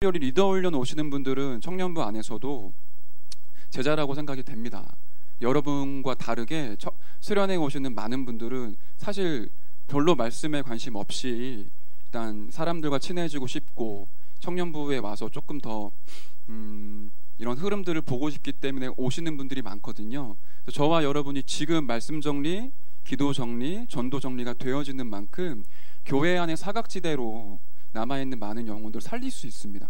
특별히 리더 훈련 오시는 분들은 청년부 안에서도 제자라고 생각이 됩니다. 여러분과 다르게 수련회 오시는 많은 분들은 사실 별로 말씀에 관심 없이 일단 사람들과 친해지고 싶고 청년부에 와서 조금 더 이런 흐름들을 보고 싶기 때문에 오시는 분들이 많거든요. 그래서 저와 여러분이 지금 말씀 정리, 기도 정리, 전도 정리가 되어지는 만큼 교회 안의 사각지대로 남아있는 많은 영혼들을 살릴 수 있습니다.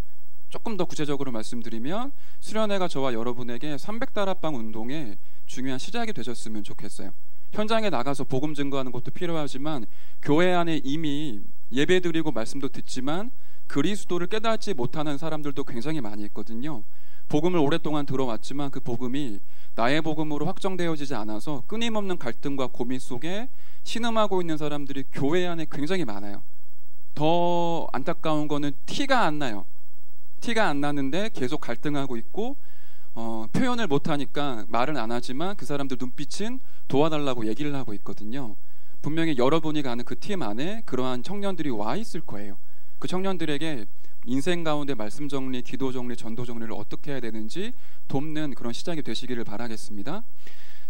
조금 더 구체적으로 말씀드리면 수련회가 저와 여러분에게 300다락방 운동의 중요한 시작이 되셨으면 좋겠어요. 현장에 나가서 복음 증거하는 것도 필요하지만 교회 안에 이미 예배드리고 말씀도 듣지만 그리스도를 깨닫지 못하는 사람들도 굉장히 많이 있거든요. 복음을 오랫동안 들어왔지만 그 복음이 나의 복음으로 확정되어지지 않아서 끊임없는 갈등과 고민 속에 신음하고 있는 사람들이 교회 안에 굉장히 많아요. 더 안타까운 거는 티가 안 나요. 티가 안 나는데 계속 갈등하고 있고 표현을 못하니까 말은 안 하지만 그 사람들 눈빛은 도와달라고 얘기를 하고 있거든요. 분명히 여러분이 가는 그 팀 안에 그러한 청년들이 와 있을 거예요. 그 청년들에게 인생 가운데 말씀 정리, 기도 정리, 전도 정리를 어떻게 해야 되는지 돕는 그런 시작이 되시기를 바라겠습니다.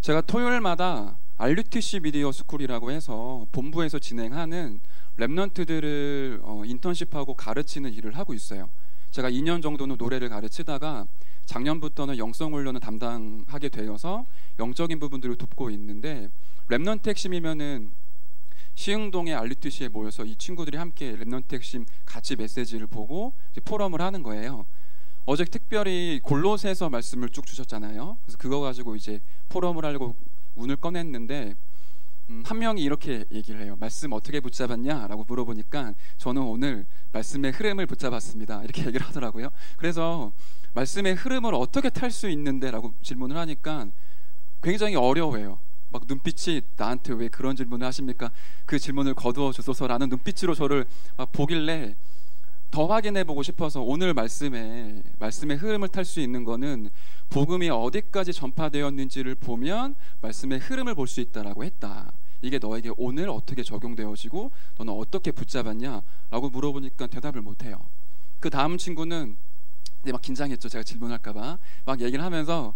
제가 토요일마다 RUTC 미디어 스쿨이라고 해서 본부에서 진행하는 랩넌트들을 인턴십하고 가르치는 일을 하고 있어요. 제가 2년 정도는 노래를 가르치다가 작년부터는 영성 훈련을 담당하게 되어서 영적인 부분들을 돕고 있는데 랩넌트 핵심이면은 시흥동의 RUTC에 모여서 이 친구들이 함께 랩넌트 핵심 같이 메시지를 보고 이제 포럼을 하는 거예요. 어제 특별히 골로새서 말씀을 쭉 주셨잖아요. 그래서 그거 가지고 이제 포럼을 하려고 운을 꺼냈는데 한 명이 이렇게 얘기를 해요. 말씀 어떻게 붙잡았냐? 라고 물어보니까 저는 오늘 말씀의 흐름을 붙잡았습니다. 이렇게 얘기를 하더라고요. 그래서 말씀의 흐름을 어떻게 탈 수 있는데? 라고 질문을 하니까 굉장히 어려워해요. 막 눈빛이 나한테 왜 그런 질문을 하십니까? 그 질문을 거두어 주소서라는 눈빛으로 저를 막 보길래 더 확인해보고 싶어서 오늘 말씀의 흐름을 탈 수 있는 거는 복음이 어디까지 전파되었는지를 보면 말씀의 흐름을 볼 수 있다라고 했다. 이게 너에게 오늘 어떻게 적용되어지고 너는 어떻게 붙잡았냐? 라고 물어보니까 대답을 못해요. 그 다음 친구는 이제 막 긴장했죠. 제가 질문할까봐 막 얘기를 하면서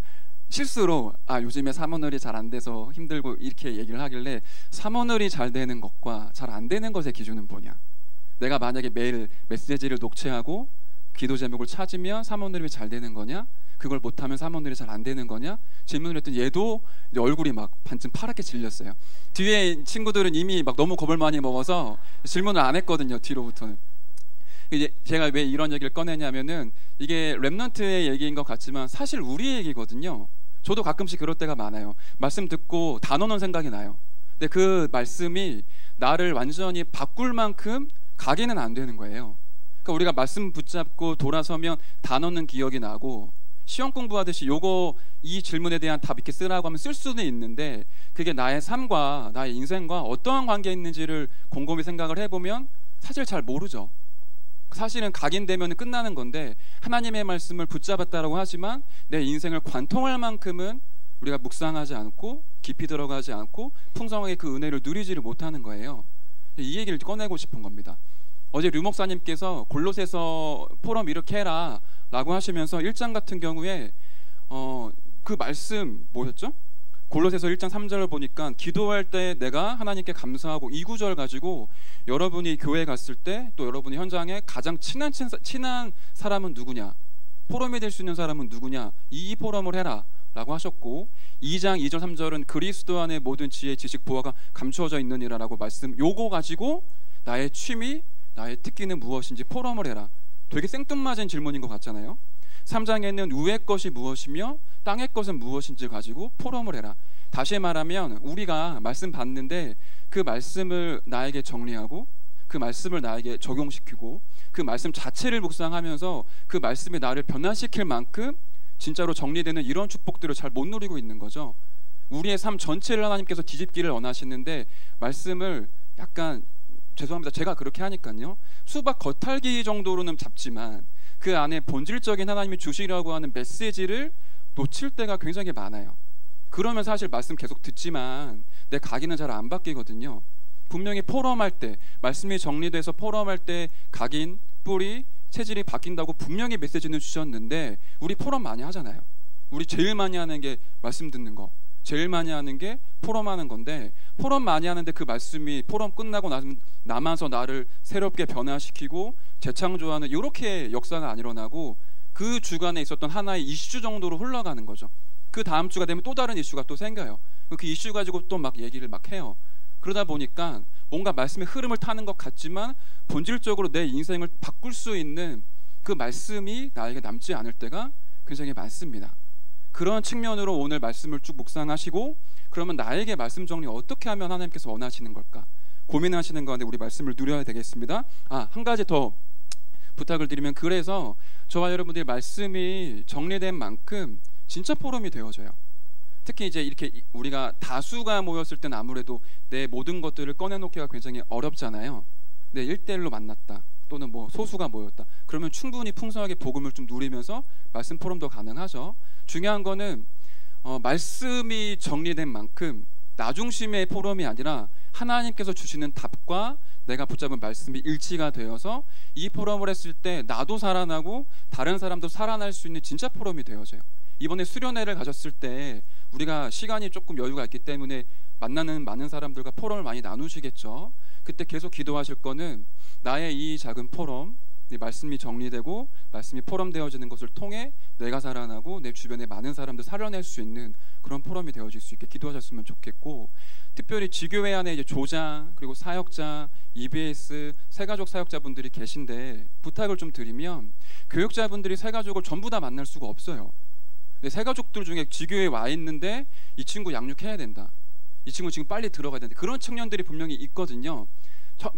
실수로 요즘에 사모늘이 잘 안 돼서 힘들고 이렇게 얘기를 하길래 사모늘이 잘 되는 것과 잘 안 되는 것의 기준은 뭐냐? 내가 만약에 매일 메시지를 녹취하고 기도 제목을 찾으면 사모늘이 잘 되는 거냐? 그걸 못하면 사모늘이 잘 안 되는 거냐? 질문을 했더니 얘도 이제 얼굴이 막 반쯤 파랗게 질렸어요. 뒤에 친구들은 이미 막 너무 겁을 많이 먹어서 질문을 안 했거든요. 뒤로부터는. 이제 제가 왜 이런 얘기를 꺼내냐면은 이게 랩넌트의 얘기인 것 같지만 사실 우리 얘기거든요. 저도 가끔씩 그럴 때가 많아요. 말씀 듣고 단어는 생각이 나요. 근데 그 말씀이 나를 완전히 바꿀 만큼 가기는 안 되는 거예요. 그러니까 우리가 말씀 붙잡고 돌아서면 단어는 기억이 나고 시험 공부하듯이 이 질문에 대한 답 이렇게 쓰라고 하면 쓸 수는 있는데 그게 나의 삶과 나의 인생과 어떠한 관계에 있는지를 곰곰이 생각을 해보면 사실 잘 모르죠. 사실은 각인되면 끝나는 건데 하나님의 말씀을 붙잡았다라고 하지만 내 인생을 관통할 만큼은 우리가 묵상하지 않고 깊이 들어가지 않고 풍성하게 그 은혜를 누리지를 못하는 거예요. 이 얘기를 꺼내고 싶은 겁니다. 어제 류 목사님께서 골로새서 포럼 이렇게 해라 라고 하시면서 1장 같은 경우에 그 말씀 뭐였죠? 골로새서 1장 3절을 보니까 기도할 때 내가 하나님께 감사하고 이 구절 가지고 여러분이 교회 갔을 때 또 여러분이 현장에 가장 친한 사람은 누구냐? 포럼이 될 수 있는 사람은 누구냐? 이 포럼을 해라 라고 하셨고 2장 2절 3절은 그리스도 안에 모든 지혜 지식 보화가 감추어져 있느니라 라고 말씀 요거 가지고 나의 취미 나의 특기는 무엇인지 포럼을 해라. 되게 생뚱맞은 질문인 것 같잖아요. 3장에는 위의 것이 무엇이며 땅의 것은 무엇인지 가지고 포럼을 해라. 다시 말하면 우리가 말씀 받는데 그 말씀을 나에게 정리하고 그 말씀을 나에게 적용시키고 그 말씀 자체를 묵상하면서 그 말씀이 나를 변화시킬 만큼 진짜로 정리되는 이런 축복들을 잘 못 누리고 있는 거죠. 우리의 삶 전체를 하나님께서 뒤집기를 원하시는데 말씀을 약간 죄송합니다. 제가 그렇게 하니까요. 수박 겉핥기 정도로는 잡지만 그 안에 본질적인 하나님이 주시라고 하는 메시지를 놓칠 때가 굉장히 많아요. 그러면 사실 말씀 계속 듣지만 내 각인은 잘 안 바뀌거든요. 분명히 포럼할 때 말씀이 정리돼서 포럼할 때 각인, 뿌리, 체질이 바뀐다고 분명히 메시지는 주셨는데 우리 포럼 많이 하잖아요. 우리 제일 많이 하는 게 말씀 듣는 거, 제일 많이 하는 게 포럼하는 건데, 포럼 많이 하는데 그 말씀이 포럼 끝나고 남아서 나를 새롭게 변화시키고 재창조하는 이렇게 역사가 안 일어나고 그 주간에 있었던 하나의 이슈 정도로 흘러가는 거죠. 그 다음 주가 되면 또 다른 이슈가 또 생겨요. 그 이슈 가지고 또 막 얘기를 막 해요. 그러다 보니까 뭔가 말씀의 흐름을 타는 것 같지만 본질적으로 내 인생을 바꿀 수 있는 그 말씀이 나에게 남지 않을 때가 굉장히 많습니다. 그런 측면으로 오늘 말씀을 쭉 묵상하시고, 그러면 나에게 말씀 정리 어떻게 하면 하나님께서 원하시는 걸까 고민하시는 가운데 우리 말씀을 누려야 되겠습니다. 한 가지 더 부탁을 드리면, 그래서 저와 여러분들이 말씀이 정리된 만큼 진짜 포럼이 되어져요. 특히 이제 이렇게 우리가 다수가 모였을 때는 아무래도 내 모든 것들을 꺼내놓기가 굉장히 어렵잖아요. 내 1대1로 만났다, 또는 뭐 소수가 모였다, 그러면 충분히 풍성하게 복음을 좀 누리면서 말씀 포럼도 가능하죠. 중요한 거는 말씀이 정리된 만큼 나 중심의 포럼이 아니라 하나님께서 주시는 답과 내가 붙잡은 말씀이 일치가 되어서 이 포럼을 했을 때 나도 살아나고 다른 사람도 살아날 수 있는 진짜 포럼이 되어져요. 이번에 수련회를 가졌을 때 우리가 시간이 조금 여유가 있기 때문에 만나는 많은 사람들과 포럼을 많이 나누시겠죠. 그때 계속 기도하실 거는 나의 이 작은 포럼, 말씀이 정리되고 말씀이 포럼되어지는 것을 통해 내가 살아나고 내 주변에 많은 사람들 살려낼 수 있는 그런 포럼이 되어질 수 있게 기도하셨으면 좋겠고, 특별히 지교회 안에 이제 조장, 그리고 사역자, EBS, 새가족 사역자분들이 계신데 부탁을 좀 드리면, 교육자분들이 새가족을 전부 다 만날 수가 없어요. 새가족들 중에 지교회에 와 있는데 이 친구 양육해야 된다, 이 친구 지금 빨리 들어가야 된다, 그런 청년들이 분명히 있거든요.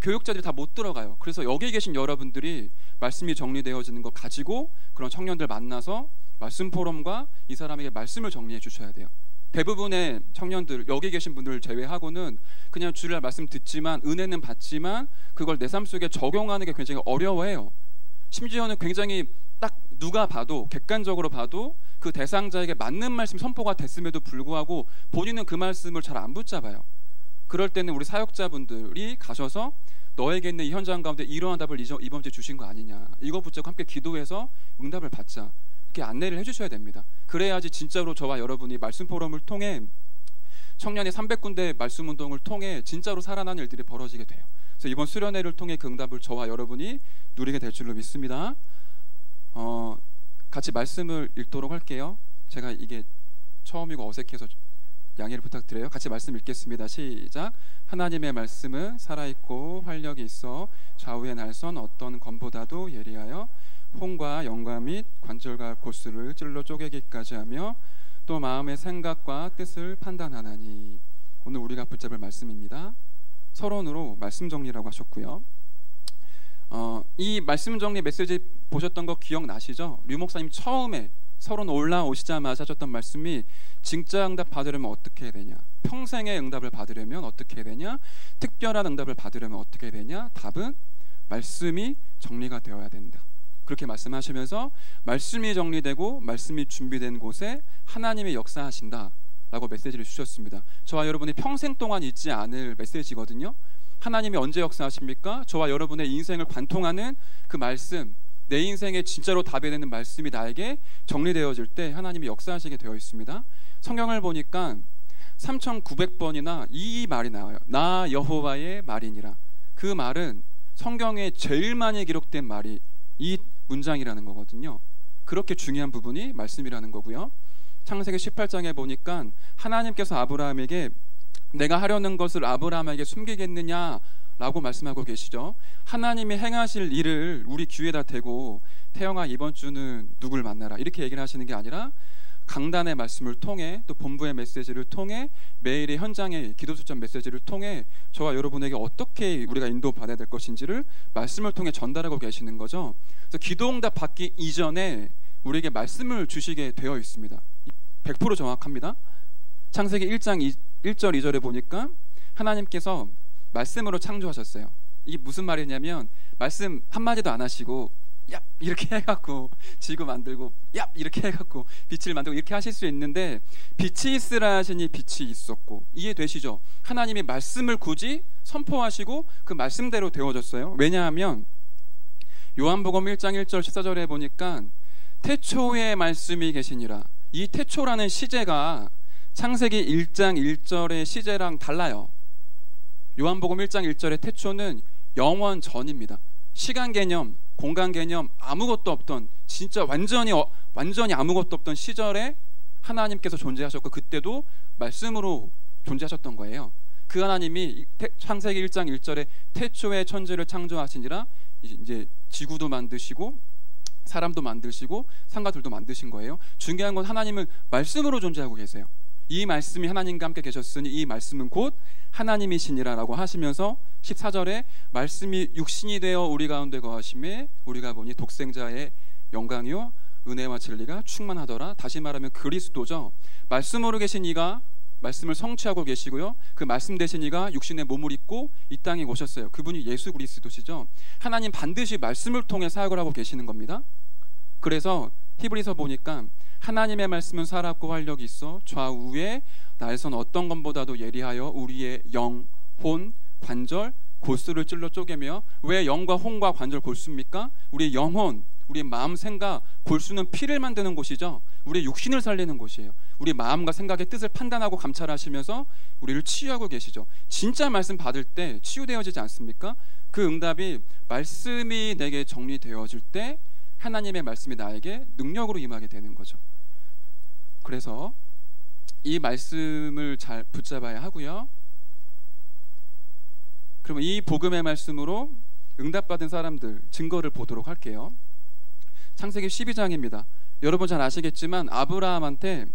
교육자들이 다 못 들어가요. 그래서 여기 계신 여러분들이 말씀이 정리되어지는 거 가지고 그런 청년들 만나서 말씀 포럼과 이 사람에게 말씀을 정리해 주셔야 돼요. 대부분의 청년들, 여기 계신 분들을 제외하고는 그냥 주일날 말씀 듣지만, 은혜는 받지만 그걸 내 삶 속에 적용하는 게 굉장히 어려워해요. 심지어는 굉장히 딱 누가 봐도, 객관적으로 봐도 그 대상자에게 맞는 말씀 선포가 됐음에도 불구하고 본인은 그 말씀을 잘 안 붙잡아요. 그럴 때는 우리 사역자분들이 가셔서 너에게 있는 이 현장 가운데 이러한 답을 이번 주에 주신 거 아니냐, 이거 붙잡고 함께 기도해서 응답을 받자, 이렇게 안내를 해주셔야 됩니다. 그래야지 진짜로 저와 여러분이 말씀 포럼을 통해, 청년의 300군데 말씀 운동을 통해 진짜로 살아나는 일들이 벌어지게 돼요. 그래서 이번 수련회를 통해 그 응답을 저와 여러분이 누리게 될 줄로 믿습니다. 같이 말씀을 읽도록 할게요. 제가 이게 처음이고 어색해서 양해를 부탁드려요. 같이 말씀 읽겠습니다. 시작. 하나님의 말씀은 살아있고 활력이 있어 좌우의 날선 어떤 검보다도 예리하여 혼과 영과 및 관절과 골수를 찔러 쪼개기까지 하며 또 마음의 생각과 뜻을 판단하나니. 오늘 우리가 붙잡을 말씀입니다. 서론으로 말씀 정리라고 하셨고요. 이 말씀 정리 메시지 보셨던 거 기억나시죠? 류 목사님 처음에 서론 올라오시자마자 하셨던 말씀이, 진짜 응답 받으려면 어떻게 해야 되냐, 평생의 응답을 받으려면 어떻게 해야 되냐, 특별한 응답을 받으려면 어떻게 해야 되냐, 답은 말씀이 정리가 되어야 된다, 그렇게 말씀하시면서 말씀이 정리되고 말씀이 준비된 곳에 하나님이 역사하신다 라고 메시지를 주셨습니다. 저와 여러분이 평생 동안 잊지 않을 메시지거든요. 하나님이 언제 역사하십니까? 저와 여러분의 인생을 관통하는 그 말씀, 내 인생에 진짜로 답이 되는 말씀이 나에게 정리되어질 때 하나님이 역사하시게 되어 있습니다. 성경을 보니까 3900번이나 이 말이 나와요. 나 여호와의 말이니라. 그 말은 성경에 제일 많이 기록된 말이 이 문장이라는 거거든요. 그렇게 중요한 부분이 말씀이라는 거고요. 창세기 18장에 보니까 하나님께서 아브라함에게 내가 하려는 것을 아브라함에게 숨기겠느냐 라고 말씀하고 계시죠. 하나님이 행하실 일을 우리 귀에다 대고 태영아 이번 주는 누굴 만나라 이렇게 얘기를 하시는 게 아니라, 강단의 말씀을 통해 또 본부의 메시지를 통해 매일의 현장의 기도수첩 메시지를 통해 저와 여러분에게 어떻게 우리가 인도받아야 될 것인지를 말씀을 통해 전달하고 계시는 거죠. 그래서 기도응답 받기 이전에 우리에게 말씀을 주시게 되어 있습니다. 100% 정확합니다. 창세기 1장 1절 2절에 보니까 하나님께서 말씀으로 창조하셨어요. 이게 무슨 말이냐면, 말씀 한마디도 안 하시고 얍 이렇게 해갖고 지구 만들고 얍 이렇게 해갖고 빛을 만들고 이렇게 하실 수 있는데, 빛이 있으라 하시니 빛이 있었고. 이해되시죠? 하나님이 말씀을 굳이 선포하시고 그 말씀대로 되어졌어요. 왜냐하면 요한복음 1장 1절 14절에 보니까 태초에 말씀이 계시니라. 이 태초라는 시제가 창세기 1장 1절의 시제랑 달라요. 요한복음 1장 1절의 태초는 영원 전입니다. 시간 개념, 공간 개념 아무것도 없던, 진짜 완전히 아무것도 없던 시절에 하나님께서 존재하셨고, 그때도 말씀으로 존재하셨던 거예요. 그 하나님이 창세기 1장 1절에 태초에 천지를 창조하시니라, 이제 지구도 만드시고 사람도 만드시고 산과들도 만드신 거예요. 중요한 건 하나님은 말씀으로 존재하고 계세요. 이 말씀이 하나님과 함께 계셨으니 이 말씀은 곧 하나님이시니라 라고 하시면서 14절에 말씀이 육신이 되어 우리 가운데 거하심에 우리가 보니 독생자의 영광이요 은혜와 진리가 충만하더라. 다시 말하면 그리스도죠. 말씀으로 계신 이가 말씀을 성취하고 계시고요, 그 말씀 되신 이가 육신의 몸을 입고 이 땅에 오셨어요. 그분이 예수 그리스도시죠. 하나님 반드시 말씀을 통해 사역을 하고 계시는 겁니다. 그래서 히브리서 보니까 하나님의 말씀은 살았고 활력이 있어 좌우에 날선 어떤 것보다도 예리하여 우리의 영, 혼, 관절, 골수를 찔러 쪼개며. 왜 영과 혼과 관절, 골수입니까? 우리의 영혼, 우리의 마음, 생각, 골수는 피를 만드는 곳이죠. 우리의 육신을 살리는 곳이에요. 우리 마음과 생각의 뜻을 판단하고 감찰하시면서 우리를 치유하고 계시죠. 진짜 말씀 받을 때 치유되어지지 않습니까? 그 응답이 말씀이 내게 정리되어질 때 하나님의 말씀이 나에게 능력으로 임하게 되는 거죠. 그래서 이 말씀을 잘 붙잡아야 하고요. 그러면 이 복음의 말씀으로 응답받은 사람들 증거를 보도록 할게요. 창세기 12장입니다. 여러분 잘 아시겠지만 아브라함한테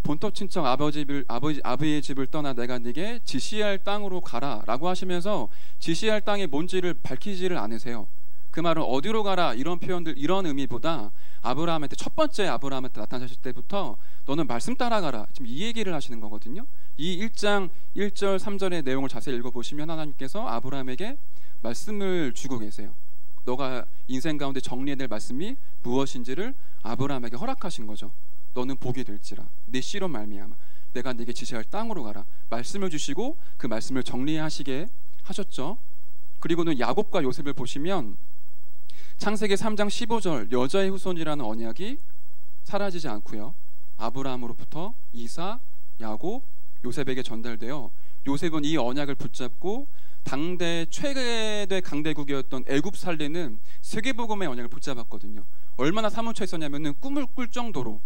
본토 친척 아버지의 집을 떠나 내가 네게 지시할 땅으로 가라 라고 하시면서 지시할 땅이 뭔지를 밝히지를 않으세요. 그 말은 어디로 가라 이런 표현들, 이런 의미보다 아브라함한테 첫 번째 아브라함한테 나타나셨을 때부터 너는 말씀 따라가라, 지금 이 얘기를 하시는 거거든요. 이 1장 1절 3절의 내용을 자세히 읽어보시면 하나님께서 아브라함에게 말씀을 주고 계세요. 너가 인생 가운데 정리해야 될 말씀이 무엇인지를 아브라함에게 허락하신 거죠. 너는 복이 될지라 내 씨로 말미암아 내가 네게 지시할 땅으로 가라, 말씀을 주시고 그 말씀을 정리하시게 하셨죠. 그리고는 야곱과 요셉을 보시면 창세기 3장 15절 여자의 후손이라는 언약이 사라지지 않고요, 아브라함으로부터 이사, 야곱, 요셉에게 전달되어 요셉은 이 언약을 붙잡고 당대 최대 강대국이었던 애굽 살리는 세계복음의 언약을 붙잡았거든요. 얼마나 사무쳐 있었냐면은 꿈을 꿀 정도로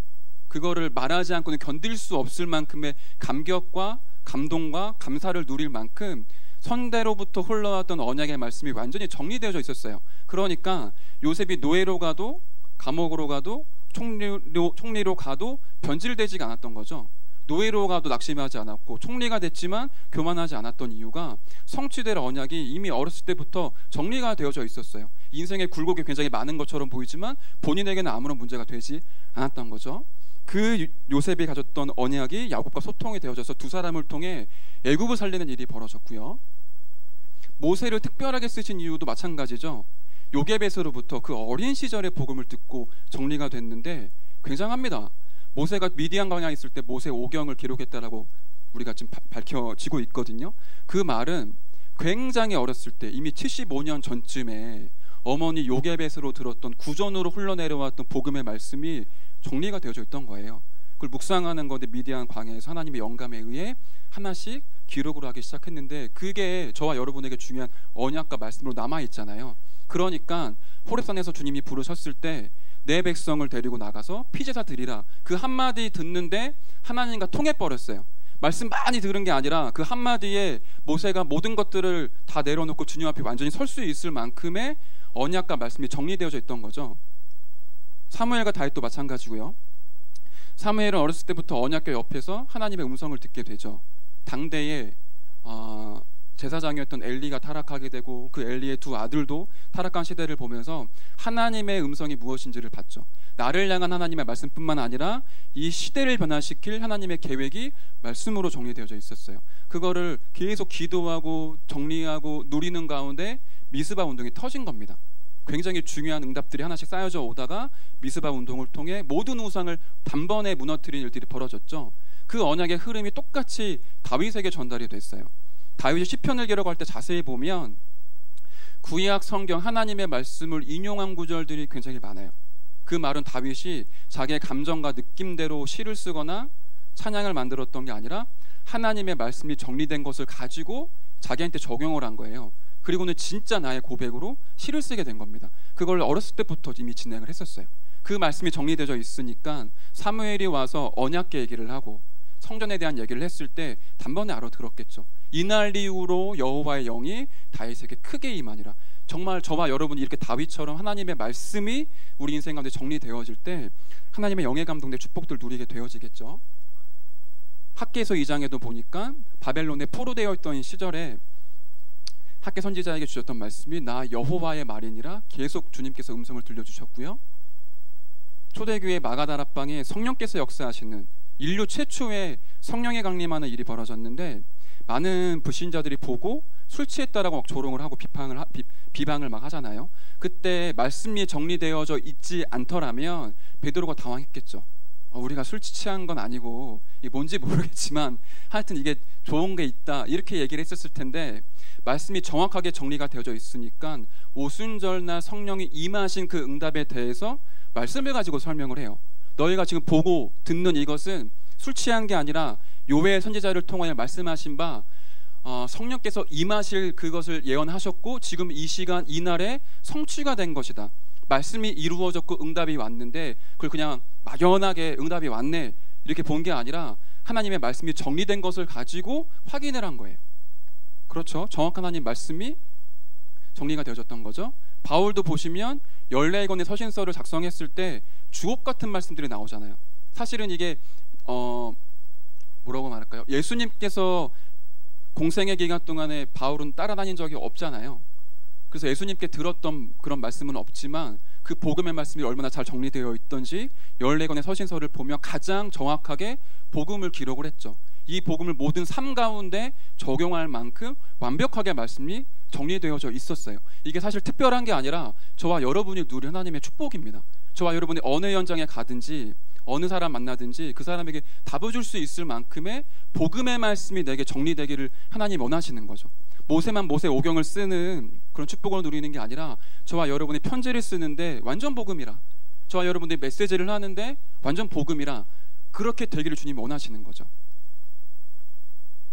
그거를 말하지 않고는 견딜 수 없을 만큼의 감격과 감동과 감사를 누릴 만큼 선대로부터 흘러왔던 언약의 말씀이 완전히 정리되어져 있었어요. 그러니까 요셉이 노예로 가도 감옥으로 가도 총리로 가도 변질되지가 않았던 거죠. 노예로 가도 낙심하지 않았고 총리가 됐지만 교만하지 않았던 이유가 성취될 언약이 이미 어렸을 때부터 정리가 되어져 있었어요. 인생의 굴곡이 굉장히 많은 것처럼 보이지만 본인에게는 아무런 문제가 되지 않았던 거죠. 그 요셉이 가졌던 언약이 야곱과 소통이 되어져서 두 사람을 통해 애굽을 살리는 일이 벌어졌고요. 모세를 특별하게 쓰신 이유도 마찬가지죠. 요게벳으로부터 그 어린 시절의 복음을 듣고 정리가 됐는데 굉장합니다. 모세가 미디안 광야에 있을 때 모세 오경을 기록했다라고 우리가 지금 밝혀지고 있거든요. 그 말은 굉장히 어렸을 때 이미 75년 전쯤에 어머니 요게벳으로 들었던 구전으로 흘러내려왔던 복음의 말씀이 정리가 되어져 있던 거예요. 그걸 묵상하는 건데 미디안 광야에서 하나님의 영감에 의해 하나씩 기록으로 하기 시작했는데 그게 저와 여러분에게 중요한 언약과 말씀으로 남아있잖아요. 그러니까 호렙산에서 주님이 부르셨을 때 내 백성을 데리고 나가서 피제사 드리라, 그 한마디 듣는데 하나님과 통해버렸어요. 말씀 많이 들은 게 아니라 그 한마디에 모세가 모든 것들을 다 내려놓고 주님 앞에 완전히 설 수 있을 만큼의 언약과 말씀이 정리되어져 있던 거죠. 사무엘과 다윗도 마찬가지고요. 사무엘은 어렸을 때부터 언약궤 옆에서 하나님의 음성을 듣게 되죠. 당대에 제사장이었던 엘리가 타락하게 되고 그 엘리의 두 아들도 타락한 시대를 보면서 하나님의 음성이 무엇인지를 봤죠. 나를 향한 하나님의 말씀뿐만 아니라 이 시대를 변화시킬 하나님의 계획이 말씀으로 정리되어져 있었어요. 그거를 계속 기도하고 정리하고 누리는 가운데 미스바 운동이 터진 겁니다. 굉장히 중요한 응답들이 하나씩 쌓여져 오다가 미스바 운동을 통해 모든 우상을 단번에 무너뜨린 일들이 벌어졌죠. 그 언약의 흐름이 똑같이 다윗에게 전달이 됐어요. 다윗이 시편을 기록할 때 자세히 보면 구약 성경 하나님의 말씀을 인용한 구절들이 굉장히 많아요. 그 말은 다윗이 자기의 감정과 느낌대로 시를 쓰거나 찬양을 만들었던 게 아니라 하나님의 말씀이 정리된 것을 가지고 자기한테 적용을 한 거예요. 그리고는 진짜 나의 고백으로 시를 쓰게 된 겁니다. 그걸 어렸을 때부터 이미 진행을 했었어요. 그 말씀이 정리되어 있으니까 사무엘이 와서 언약궤 얘기를 하고 성전에 대한 얘기를 했을 때 단번에 알아들었겠죠. 이날 이후로 여호와의 영이 다윗에게 크게 임하니라. 정말 저와 여러분이 이렇게 다윗처럼 하나님의 말씀이 우리 인생 가운데 정리되어질 때 하나님의 영에 감동된 축복들 누리게 되어지겠죠. 학개서 2장에도 보니까 바벨론에 포로되어 있던 시절에 학개 선지자에게 주셨던 말씀이 나 여호와의 말이니라 계속 주님께서 음성을 들려주셨고요. 초대교회 마가다락방에 성령께서 역사하시는 인류 최초의 성령의 강림하는 일이 벌어졌는데 많은 불신자들이 보고 술 취했다라고 막 조롱을 하고 비방을 막 하잖아요. 그때 말씀이 정리되어져 있지 않더라면 베드로가 당황했겠죠. 우리가 술 취한 건 아니고 이게 뭔지 모르겠지만 하여튼 이게 좋은 게 있다 이렇게 얘기를 했었을 텐데 말씀이 정확하게 정리가 되어져 있으니까 오순절날 성령이 임하신 그 응답에 대해서 말씀을 가지고 설명을 해요. 너희가 지금 보고 듣는 이것은 술 취한 게 아니라 요엘 선지자를 통하여 말씀하신 바 성령께서 임하실 그것을 예언하셨고 지금 이 시간 이날에 성취가 된 것이다. 말씀이 이루어졌고 응답이 왔는데 그걸 그냥 막연하게 응답이 왔네 이렇게 본 게 아니라 하나님의 말씀이 정리된 것을 가지고 확인을 한 거예요. 그렇죠. 정확한 하나님 말씀이 정리가 되어졌던 거죠. 바울도 보시면 14권의 서신서를 작성했을 때 주옥 같은 말씀들이 나오잖아요. 사실은 이게 뭐라고 말할까요? 예수님께서 공생의 기간 동안에 바울은 따라다닌 적이 없잖아요. 그래서 예수님께 들었던 그런 말씀은 없지만 그 복음의 말씀이 얼마나 잘 정리되어 있던지 14권의 서신서를 보면 가장 정확하게 복음을 기록을 했죠. 이 복음을 모든 삶 가운데 적용할 만큼 완벽하게 말씀이 정리되어져 있었어요. 이게 사실 특별한 게 아니라 저와 여러분이 누린 하나님의 축복입니다. 저와 여러분이 어느 현장에 가든지 어느 사람 만나든지 그 사람에게 답을 줄 수 있을 만큼의 복음의 말씀이 내게 정리되기를 하나님 원하시는 거죠. 모세만 모세 오경을 쓰는 그런 축복을 누리는 게 아니라 저와 여러분이 편지를 쓰는데 완전 복음이라, 저와 여러분들이 메시지를 하는데 완전 복음이라, 그렇게 되기를 주님이 원하시는 거죠.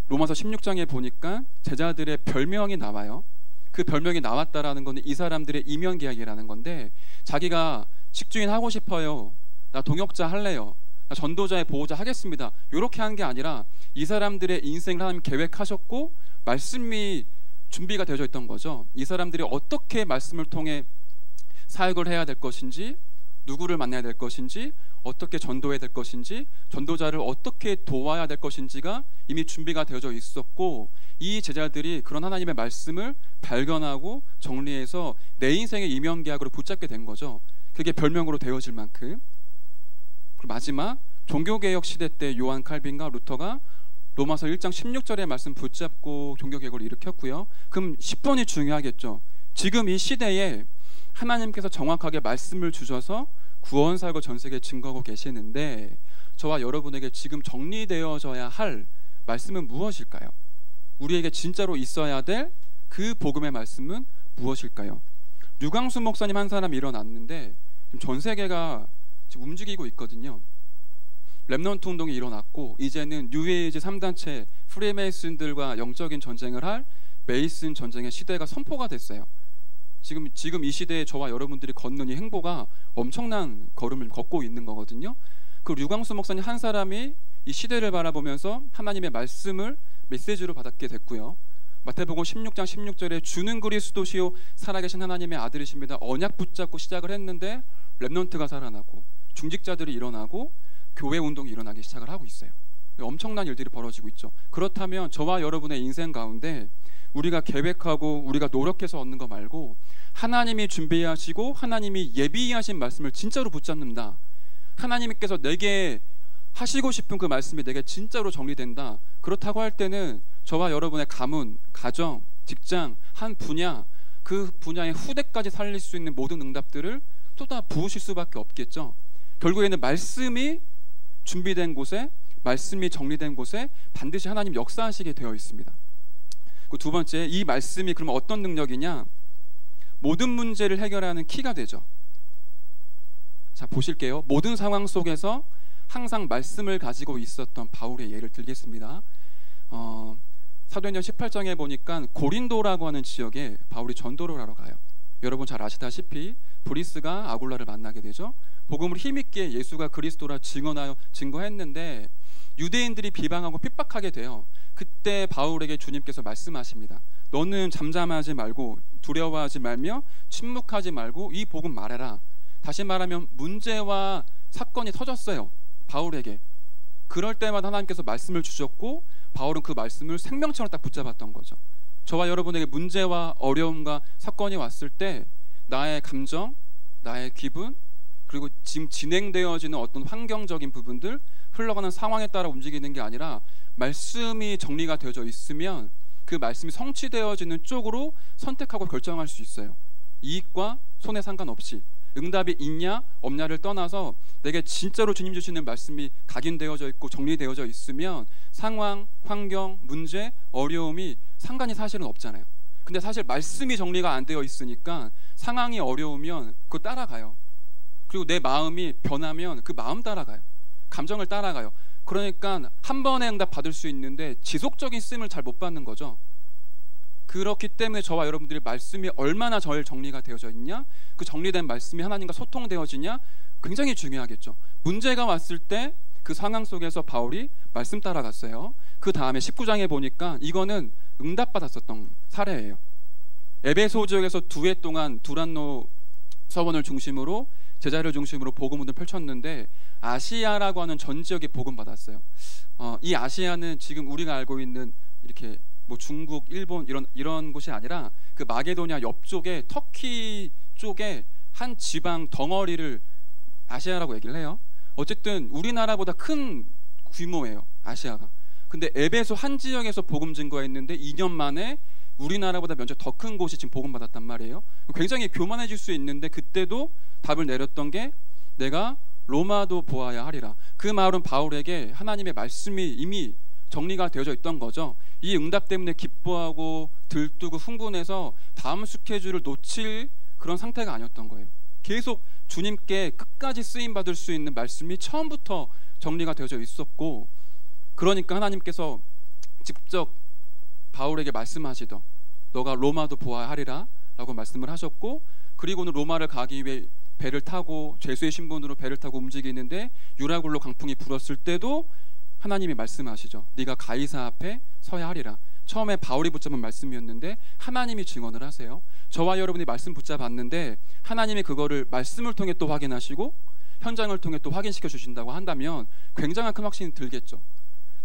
로마서 16장에 보니까 제자들의 별명이 나와요. 그 별명이 나왔다라는 것은 이 사람들의 이면 계약이라는 건데, 자기가 식주인 하고 싶어요, 나 동역자 할래요, 나 전도자의 보호자 하겠습니다, 이렇게 한 게 아니라 이 사람들의 인생을 하나님 계획하셨고 말씀이 준비가 되어져 있던 거죠. 이 사람들이 어떻게 말씀을 통해 사역을 해야 될 것인지, 누구를 만나야 될 것인지, 어떻게 전도해야 될 것인지, 전도자를 어떻게 도와야 될 것인지가 이미 준비가 되어져 있었고, 이 제자들이 그런 하나님의 말씀을 발견하고 정리해서 내 인생의 이면계약으로 붙잡게 된 거죠. 그게 별명으로 되어질 만큼. 그리고 마지막, 종교개혁 시대 때 요한 칼빈과 루터가 로마서 1장 16절의 말씀 붙잡고 종교개혁을 일으켰고요. 그럼 10번이 중요하겠죠. 지금 이 시대에 하나님께서 정확하게 말씀을 주셔서 구원사역을 전 세계에 증거하고 계시는데, 저와 여러분에게 지금 정리되어져야 할 말씀은 무엇일까요? 우리에게 진짜로 있어야 될 그 복음의 말씀은 무엇일까요? 류광수 목사님 한 사람이 일어났는데 지금 전 세계가 지금 움직이고 있거든요. 렘넌트 운동이 일어났고 이제는 뉴에이지 3단체 프리메이슨들과 영적인 전쟁을 할 메이슨 전쟁의 시대가 선포가 됐어요. 지금 이 시대에 저와 여러분들이 걷는 이 행보가 엄청난 걸음을 걷고 있는 거거든요. 그 류광수 목사님 한 사람이 이 시대를 바라보면서 하나님의 말씀을 메시지로 받았게 됐고요. 마태복음 16장 16절에 주는 그리스도시요 살아계신 하나님의 아들이십니다, 언약 붙잡고 시작을 했는데 렘넌트가 살아나고 중직자들이 일어나고 교회 운동이 일어나기 시작을 하고 있어요. 엄청난 일들이 벌어지고 있죠. 그렇다면 저와 여러분의 인생 가운데 우리가 계획하고 우리가 노력해서 얻는 거 말고 하나님이 준비하시고 하나님이 예비하신 말씀을 진짜로 붙잡는다, 하나님께서 내게 하시고 싶은 그 말씀이 내게 진짜로 정리된다, 그렇다고 할 때는 저와 여러분의 가문, 가정, 직장, 한 분야, 그 분야의 후대까지 살릴 수 있는 모든 응답들을 쏟아 부으실 수밖에 없겠죠. 결국에는 말씀이 준비된 곳에, 말씀이 정리된 곳에 반드시 하나님 역사하시게 되어 있습니다. 그 두 번째, 이 말씀이 그러면 어떤 능력이냐? 모든 문제를 해결하는 키가 되죠. 자, 보실게요. 모든 상황 속에서 항상 말씀을 가지고 있었던 바울의 예를 들겠습니다. 사도행전 18장에 보니까 고린도라고 하는 지역에 바울이 전도를 하러 가요. 여러분 잘 아시다시피 브리스가 아굴라를 만나게 되죠. 복음을 힘있게 예수가 그리스도라 증거했는데 유대인들이 비방하고 핍박하게 돼요. 그때 바울에게 주님께서 말씀하십니다. 너는 잠잠하지 말고 두려워하지 말며 침묵하지 말고 이 복음 말해라. 다시 말하면 문제와 사건이 터졌어요, 바울에게. 그럴 때마다 하나님께서 말씀을 주셨고 바울은 그 말씀을 생명처럼 딱 붙잡았던 거죠. 저와 여러분에게 문제와 어려움과 사건이 왔을 때 나의 감정, 나의 기분, 그리고 지금 진행되어지는 어떤 환경적인 부분들, 흘러가는 상황에 따라 움직이는 게 아니라 말씀이 정리가 되어져 있으면 그 말씀이 성취되어지는 쪽으로 선택하고 결정할 수 있어요. 이익과 손해 상관없이. 응답이 있냐 없냐를 떠나서 내게 진짜로 주님 주시는 말씀이 각인되어져 있고 정리되어져 있으면 상황, 환경, 문제, 어려움이 상관이 사실은 없잖아요. 근데 사실 말씀이 정리가 안 되어 있으니까 상황이 어려우면 그거 따라가요. 그리고 내 마음이 변하면 그 마음 따라가요. 감정을 따라가요. 그러니까 한 번에 응답 받을 수 있는데 지속적인 쓰임을 잘 못 받는 거죠. 그렇기 때문에 저와 여러분들의 말씀이 얼마나 잘 정리가 되어져 있냐, 그 정리된 말씀이 하나님과 소통되어지냐 굉장히 중요하겠죠. 문제가 왔을 때 그 상황 속에서 바울이 말씀 따라갔어요. 그 다음에 19장에 보니까 이거는 응답받았었던 사례예요. 에베소 지역에서 2해 동안 두란노 서원을 중심으로 제자를 중심으로 복음을 펼쳤는데 아시아라고 하는 전 지역에 복음 받았어요. 이 아시아는 지금 우리가 알고 있는 이렇게 뭐 중국, 일본 이런 곳이 아니라 그 마게도니아 옆쪽에 터키 쪽에 한 지방 덩어리를 아시아라고 얘기를 해요. 어쨌든 우리나라보다 큰 규모예요, 아시아가. 근데 에베소 한 지역에서 복음 증거했는데 2년 만에 우리나라보다 면적 더 큰 곳이 지금 복음 받았단 말이에요. 굉장히 교만해질 수 있는데 그때도 답을 내렸던 게 내가 로마도 보아야 하리라. 그 마을은 바울에게 하나님의 말씀이 이미 정리가 되어져 있던 거죠. 이 응답 때문에 기뻐하고 들뜨고 흥분해서 다음 스케줄을 놓칠 그런 상태가 아니었던 거예요. 계속 주님께 끝까지 쓰임받을 수 있는 말씀이 처음부터 정리가 되어져 있었고, 그러니까 하나님께서 직접 바울에게 말씀하시더 너가 로마도 보아야 하리라 라고 말씀을 하셨고, 그리고는 로마를 가기 위해 배를 타고 죄수의 신분으로 배를 타고 움직이는데 유라굴로 강풍이 불었을 때도 하나님이 말씀하시죠. 네가 가이사 앞에 서야 하리라. 처음에 바울이 붙잡은 말씀이었는데 하나님이 증언을 하세요. 저와 여러분이 말씀 붙잡았는데 하나님이 그거를 말씀을 통해 또 확인하시고 현장을 통해 또 확인시켜 주신다고 한다면 굉장한 큰 확신이 들겠죠.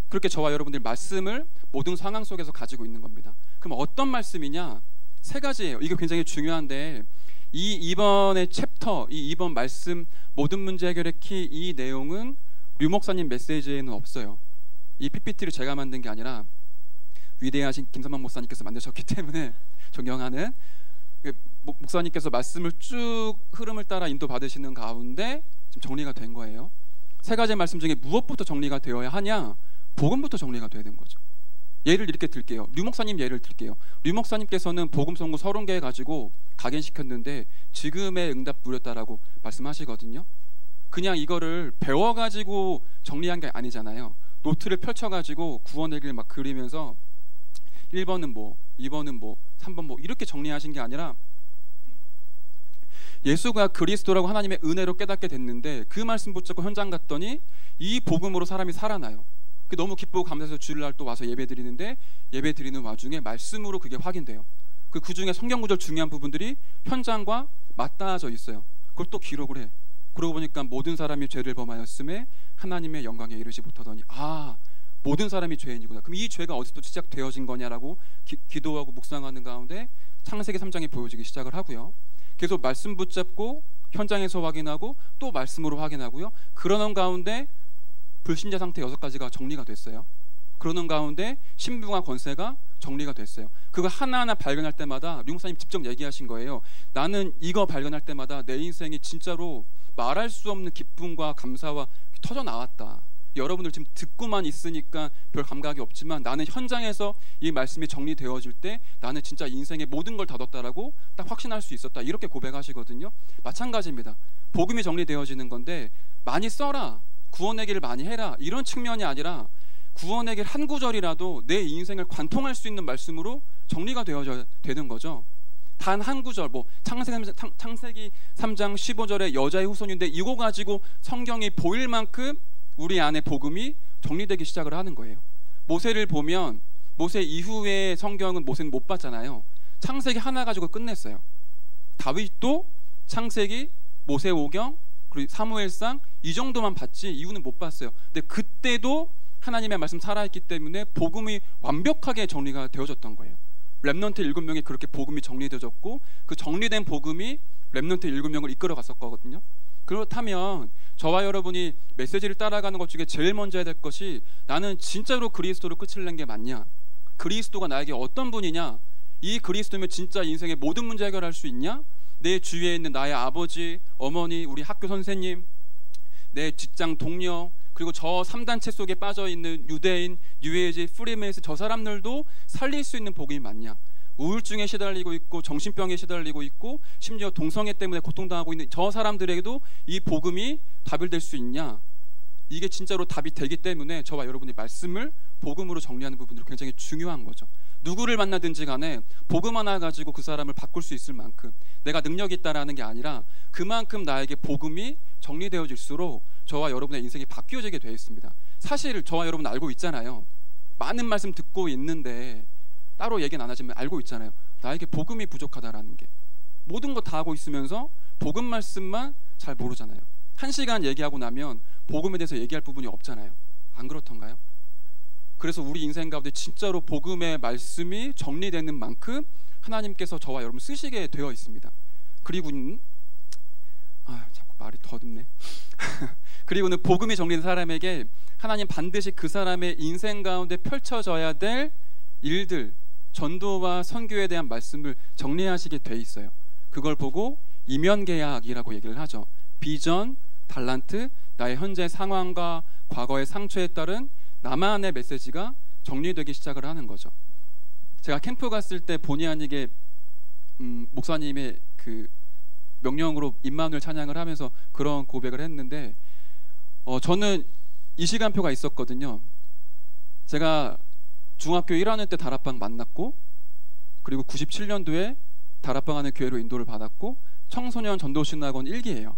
그렇게 저와 여러분들이 말씀을 모든 상황 속에서 가지고 있는 겁니다. 그럼 어떤 말씀이냐? 3가지예요. 이게 굉장히 중요한데 이번의 챕터, 이번 말씀 모든 문제 해결의 키, 이 내용은 류 목사님 메시지에는 없어요. 이 PPT를 제가 만든 게 아니라 위대하신 김삼만 목사님께서 만드셨기 때문에 존경하는 목사님께서 말씀을 쭉 흐름을 따라 인도받으시는 가운데 지금 정리가 된 거예요. 3가지 말씀 중에 무엇부터 정리가 되어야 하냐? 복음부터 정리가 돼야 되는 거죠. 예를 이렇게 들게요. 류 목사님 예를 들게요. 류 목사님께서는 복음 선고 30개 가지고 각인시켰는데 지금의 응답 누렸다라고 말씀하시거든요. 그냥 이거를 배워가지고 정리한 게 아니잖아요. 노트를 펼쳐가지고 구원의 길 막 그리면서 1번은 뭐, 2번은 뭐, 3번 뭐 이렇게 정리하신 게 아니라 예수가 그리스도라고 하나님의 은혜로 깨닫게 됐는데 그 말씀 붙잡고 현장 갔더니 이 복음으로 사람이 살아나요. 너무 기쁘고 감사해서 주일날 또 와서 예배 드리는데 예배 드리는 와중에 말씀으로 그게 확인돼요. 그 중에 성경 구절 중요한 부분들이 현장과 맞닿아져 있어요. 그걸 또 기록을 해. 그러고 보니까 모든 사람이 죄를 범하였음에 하나님의 영광에 이르지 못하더니 모든 사람이 죄인이구나. 그럼 이 죄가 어디서 시작되어진 거냐라고 기도하고 묵상하는 가운데 창세기 3장이 보여지기 시작을 하고요. 계속 말씀 붙잡고 현장에서 확인하고 또 말씀으로 확인하고요. 그러는 가운데 불신자 상태 6가지가 정리가 됐어요. 그러는 가운데 신분과 권세가 정리가 됐어요. 그거 하나하나 발견할 때마다 류 목사님 직접 얘기하신 거예요. 나는 이거 발견할 때마다 내 인생이 진짜로 말할 수 없는 기쁨과 감사와 터져 나왔다. 여러분들 지금 듣고만 있으니까 별 감각이 없지만 나는 현장에서 이 말씀이 정리되어질 때 나는 진짜 인생의 모든 걸 다뤘다라고 딱 확신할 수 있었다, 이렇게 고백하시거든요. 마찬가지입니다. 복음이 정리되어지는 건데 많이 써라, 구원의 길을 많이 해라, 이런 측면이 아니라 구원의 길 한 구절이라도 내 인생을 관통할 수 있는 말씀으로 정리가 되어져야 되는 거죠. 단 한 구절, 창세기 3장 15절의 여자의 후손인데 이거 가지고 성경이 보일 만큼 우리 안에 복음이 정리되기 시작을 하는 거예요. 모세를 보면 모세 이후의 성경은 모세는 못 봤잖아요. 창세기 하나 가지고 끝냈어요. 다윗도 창세기, 모세오경, 그리고 사무엘상 이 정도만 봤지 이후는 못 봤어요. 근데 그때도 하나님의 말씀 살아있기 때문에 복음이 완벽하게 정리가 되어졌던 거예요. 렘넌트 7명이 그렇게 복음이 정리되어졌고 그 정리된 복음이 렘넌트 7명을 이끌어 갔었거든요. 그렇다면 저와 여러분이 메시지를 따라가는 것 중에 제일 먼저 해야 될 것이 나는 진짜로 그리스도로 끝을 낸 게 맞냐, 그리스도가 나에게 어떤 분이냐, 이 그리스도면 진짜 인생의 모든 문제 해결할 수 있냐, 내 주위에 있는 나의 아버지, 어머니, 우리 학교 선생님, 내 직장 동료, 그리고 저 3단체 속에 빠져있는 유대인, 뉴에이지, 프리메이슨 저 사람들도 살릴 수 있는 복음이 맞냐, 우울증에 시달리고 있고 정신병에 시달리고 있고 심지어 동성애 때문에 고통당하고 있는 저 사람들에게도 이 복음이 답이 될 수 있냐, 이게 진짜로 답이 되기 때문에 저와 여러분이 말씀을 복음으로 정리하는 부분들이 굉장히 중요한 거죠. 누구를 만나든지 간에 복음 하나 가지고 그 사람을 바꿀 수 있을 만큼 내가 능력이 있다라는 게 아니라 그만큼 나에게 복음이 정리되어질수록 저와 여러분의 인생이 바뀌어지게 되어 있습니다. 사실 저와 여러분 알고 있잖아요. 많은 말씀 듣고 있는데 따로 얘기는 안 하지만 알고 있잖아요. 나에게 복음이 부족하다라는 게. 모든 거 다 하고 있으면서 복음 말씀만 잘 모르잖아요. 1시간 얘기하고 나면 복음에 대해서 얘기할 부분이 없잖아요. 안 그렇던가요? 그래서 우리 인생 가운데 진짜로 복음의 말씀이 정리되는 만큼 하나님께서 저와 여러분 쓰시게 되어 있습니다. 그리고는 자꾸 말이 더듬네. 그리고는 복음이 정리된 사람에게 하나님 반드시 그 사람의 인생 가운데 펼쳐져야 될 일들, 전도와 선교에 대한 말씀을 정리하시게 돼 있어요. 그걸 보고 이면계약이라고 얘기를 하죠. 비전, 달란트, 나의 현재 상황과 과거의 상처에 따른 나만의 메시지가 정리되기 시작을 하는 거죠. 제가 캠프 갔을 때 본의 아니게 목사님의 그 명령으로 임마누엘 찬양을 하면서 그런 고백을 했는데 저는 이 시간표가 있었거든요. 제가 중학교 1학년 때 다락방 만났고, 그리고 97년도에 다락방하는 교회로 인도를 받았고, 청소년 전도신학원 1기예요.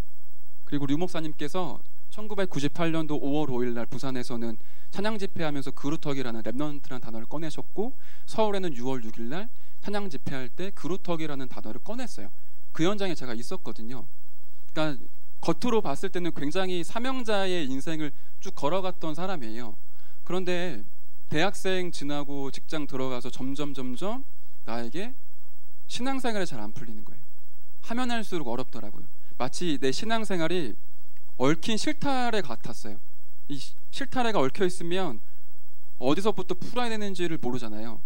그리고 류 목사님께서 1998년도 5월 5일 날 부산에서는 찬양 집회하면서 그루터기라는 랩넌트라는 단어를 꺼내셨고, 서울에는 6월 6일 날 찬양 집회할 때 그루터기라는 단어를 꺼냈어요. 그 현장에 제가 있었거든요. 그러니까 겉으로 봤을 때는 굉장히 사명자의 인생을 쭉 걸어갔던 사람이에요. 그런데 대학생 지나고 직장 들어가서 점점 나에게 신앙생활이 잘 안 풀리는 거예요. 하면 할수록 어렵더라고요. 마치 내 신앙생활이 얽힌 실타래 같았어요. 이 실타래가 얽혀 있으면 어디서부터 풀어야 되는지를 모르잖아요.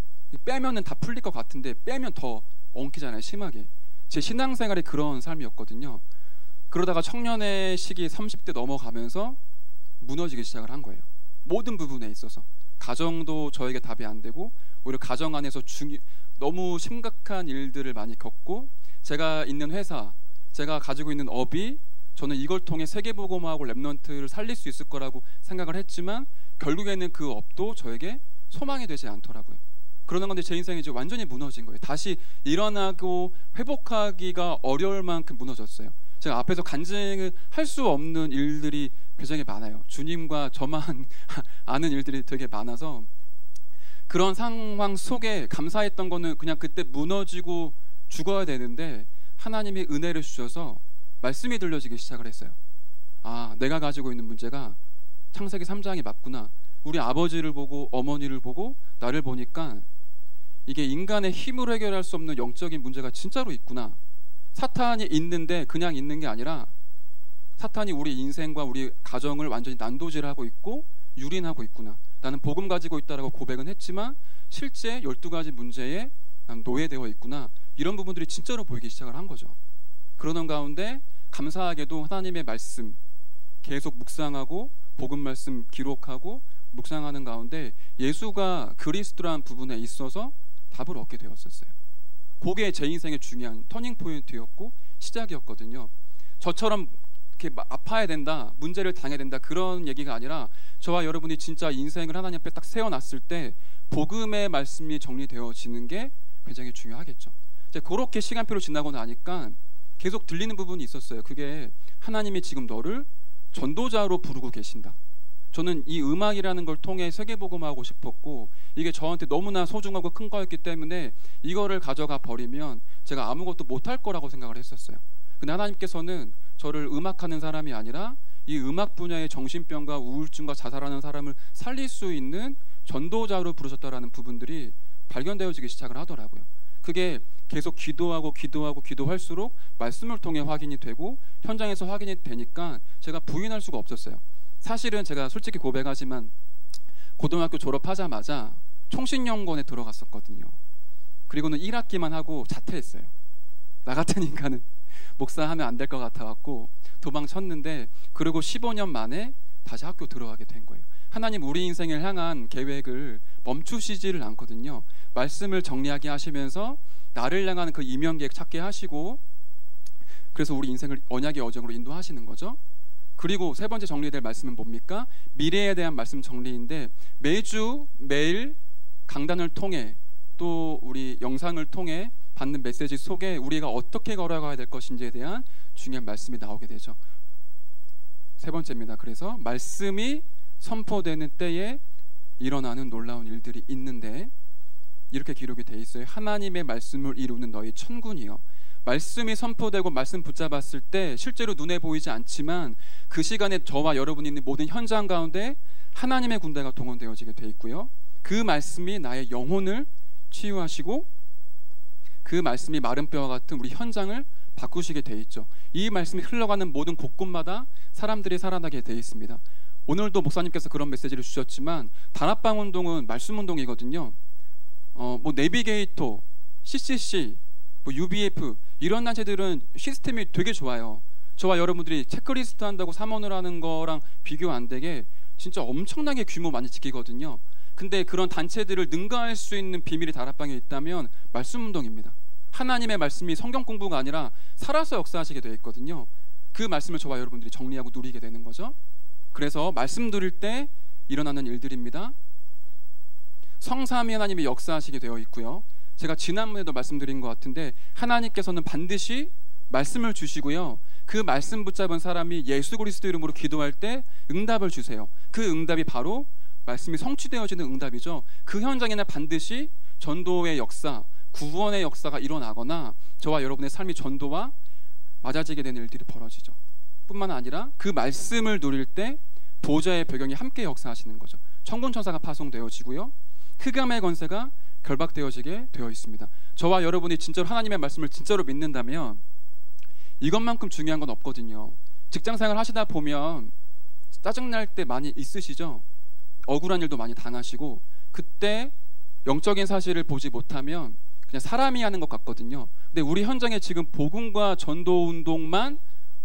빼면은 다 풀릴 것 같은데 빼면 더 엉키잖아요, 심하게. 제 신앙생활이 그런 삶이었거든요. 그러다가 청년의 시기 30대 넘어가면서 무너지기 시작을 한 거예요. 모든 부분에 있어서. 가정도 저에게 답이 안 되고, 오히려 가정 안에서 너무 심각한 일들을 많이 겪고, 제가 있는 회사, 제가 가지고 있는 업이 저는 이걸 통해 세계복음화하고 랩넌트를 살릴 수 있을 거라고 생각을 했지만 결국에는 그 업도 저에게 소망이 되지 않더라고요. 그러는 건데 제 인생이 이제 완전히 무너진 거예요. 다시 일어나고 회복하기가 어려울 만큼 무너졌어요. 제가 앞에서 간증을 할 수 없는 일들이 굉장히 많아요. 주님과 저만 아는 일들이 되게 많아서 그런 상황 속에 감사했던 거는 그냥 그때 무너지고 죽어야 되는데 하나님이 은혜를 주셔서 말씀이 들려지기 시작을 했어요. 내가 가지고 있는 문제가 창세기 3장이 맞구나. 우리 아버지를 보고 어머니를 보고 나를 보니까 이게 인간의 힘으로 해결할 수 없는 영적인 문제가 진짜로 있구나. 사탄이 있는데 그냥 있는 게 아니라 사탄이 우리 인생과 우리 가정을 완전히 난도질하고 있고 유린하고 있구나. 나는 복음 가지고 있다라고 고백은 했지만 실제 12가지 문제에 난 노예되어 있구나. 이런 부분들이 진짜로 보이기 시작을 한 거죠. 그러는 가운데 감사하게도 하나님의 말씀 계속 묵상하고 복음 말씀 기록하고 묵상하는 가운데 예수가 그리스도라는 부분에 있어서 답을 얻게 되었었어요. 그게 제 인생의 중요한 터닝 포인트였고 시작이었거든요. 저처럼 이렇게 아파야 된다, 문제를 당해야 된다, 그런 얘기가 아니라 저와 여러분이 진짜 인생을 하나님 앞에 딱 세워놨을 때 복음의 말씀이 정리되어지는 게 굉장히 중요하겠죠. 이제 그렇게 시간표로 지나고 나니까 계속 들리는 부분이 있었어요. 그게 하나님이 지금 너를 전도자로 부르고 계신다. 저는 이 음악이라는 걸 통해 세계복음하고 싶었고 이게 저한테 너무나 소중하고 큰 거였기 때문에 이거를 가져가 버리면 제가 아무것도 못할 거라고 생각을 했었어요. 근데 하나님께서는 저를 음악하는 사람이 아니라 이 음악 분야의 정신병과 우울증과 자살하는 사람을 살릴 수 있는 전도자로 부르셨다라는 부분들이 발견되어지기 시작을 하더라고요. 그게 계속 기도할수록 말씀을 통해 확인이 되고 현장에서 확인이 되니까 제가 부인할 수가 없었어요. 사실은 제가 솔직히 고백하지만 고등학교 졸업하자마자 총신연구원에 들어갔었거든요. 그리고는 1학기만 하고 자퇴했어요. 나 같은 인간은 목사하면 안 될 것 같아갖고 도망쳤는데 그리고 15년 만에 다시 학교 들어가게 된 거예요. 하나님 우리 인생을 향한 계획을 멈추시지를 않거든요. 말씀을 정리하게 하시면서 나를 향한 그 이면계획 찾게 하시고 그래서 우리 인생을 언약의 여정으로 인도하시는 거죠. 그리고 세 번째 정리될 말씀은 뭡니까? 미래에 대한 말씀 정리인데 매일 강단을 통해 또 우리 영상을 통해 받는 메시지 속에 우리가 어떻게 걸어가야 될 것인지에 대한 중요한 말씀이 나오게 되죠. 세 번째입니다. 그래서 말씀이 선포되는 때에 일어나는 놀라운 일들이 있는데 이렇게 기록이 돼 있어요. 하나님의 말씀을 이루는 너희 천군이여. 말씀이 선포되고 말씀 붙잡았을 때 실제로 눈에 보이지 않지만 그 시간에 저와 여러분이 있는 모든 현장 가운데 하나님의 군대가 동원되어지게 돼 있고요. 그 말씀이 나의 영혼을 치유하시고 그 말씀이 마른 뼈와 같은 우리 현장을 바꾸시게 돼 있죠. 이 말씀이 흘러가는 모든 곳곳마다 사람들이 살아나게 돼 있습니다. 오늘도 목사님께서 그런 메시지를 주셨지만 단합방 운동은 말씀 운동이거든요. 내비게이터, CCC, UBF 이런 단체들은 시스템이 되게 좋아요. 저와 여러분들이 체크리스트 한다고 사원을 하는 거랑 비교 안 되게 진짜 엄청나게 규모 많이 지키거든요. 근데 그런 단체들을 능가할 수 있는 비밀이 다락방에 있다면 말씀 운동입니다. 하나님의 말씀이 성경 공부가 아니라 살아서 역사하시게 되어 있거든요. 그 말씀을 저와 여러분들이 정리하고 누리게 되는 거죠. 그래서 말씀 드릴 때 일어나는 일들입니다. 성삼위 하나님이 역사하시게 되어 있고요. 제가 지난번에도 말씀드린 것 같은데 하나님께서는 반드시 말씀을 주시고요. 그 말씀 붙잡은 사람이 예수 그리스도 이름으로 기도할 때 응답을 주세요. 그 응답이 바로 말씀이 성취되어지는 응답이죠. 그 현장에는 반드시 전도의 역사, 구원의 역사가 일어나거나 저와 여러분의 삶이 전도와 맞아지게 되는 일들이 벌어지죠. 뿐만 아니라 그 말씀을 누릴 때 보좌의 배경이 함께 역사하시는 거죠. 천군 천사가 파송되어지고요. 흑암의 권세가 결박되어지게 되어 있습니다. 저와 여러분이 진짜로 하나님의 말씀을 진짜로 믿는다면 이것만큼 중요한 건 없거든요. 직장생활 하시다 보면 짜증날 때 많이 있으시죠? 억울한 일도 많이 당하시고 그때 영적인 사실을 보지 못하면 그냥 사람이 하는 것 같거든요. 근데 우리 현장에 지금 복음과 전도 운동만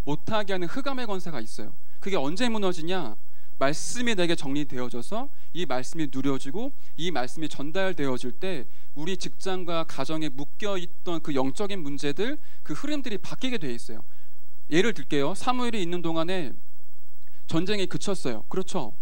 못하게 하는 흑암의 권세가 있어요. 그게 언제 무너지냐? 말씀이 내게 정리되어져서 이 말씀이 누려지고 이 말씀이 전달되어질 때 우리 직장과 가정에 묶여있던 그 영적인 문제들, 그 흐름들이 바뀌게 돼 있어요. 예를 들게요. 사무엘이 있는 동안에 전쟁이 그쳤어요. 그렇죠?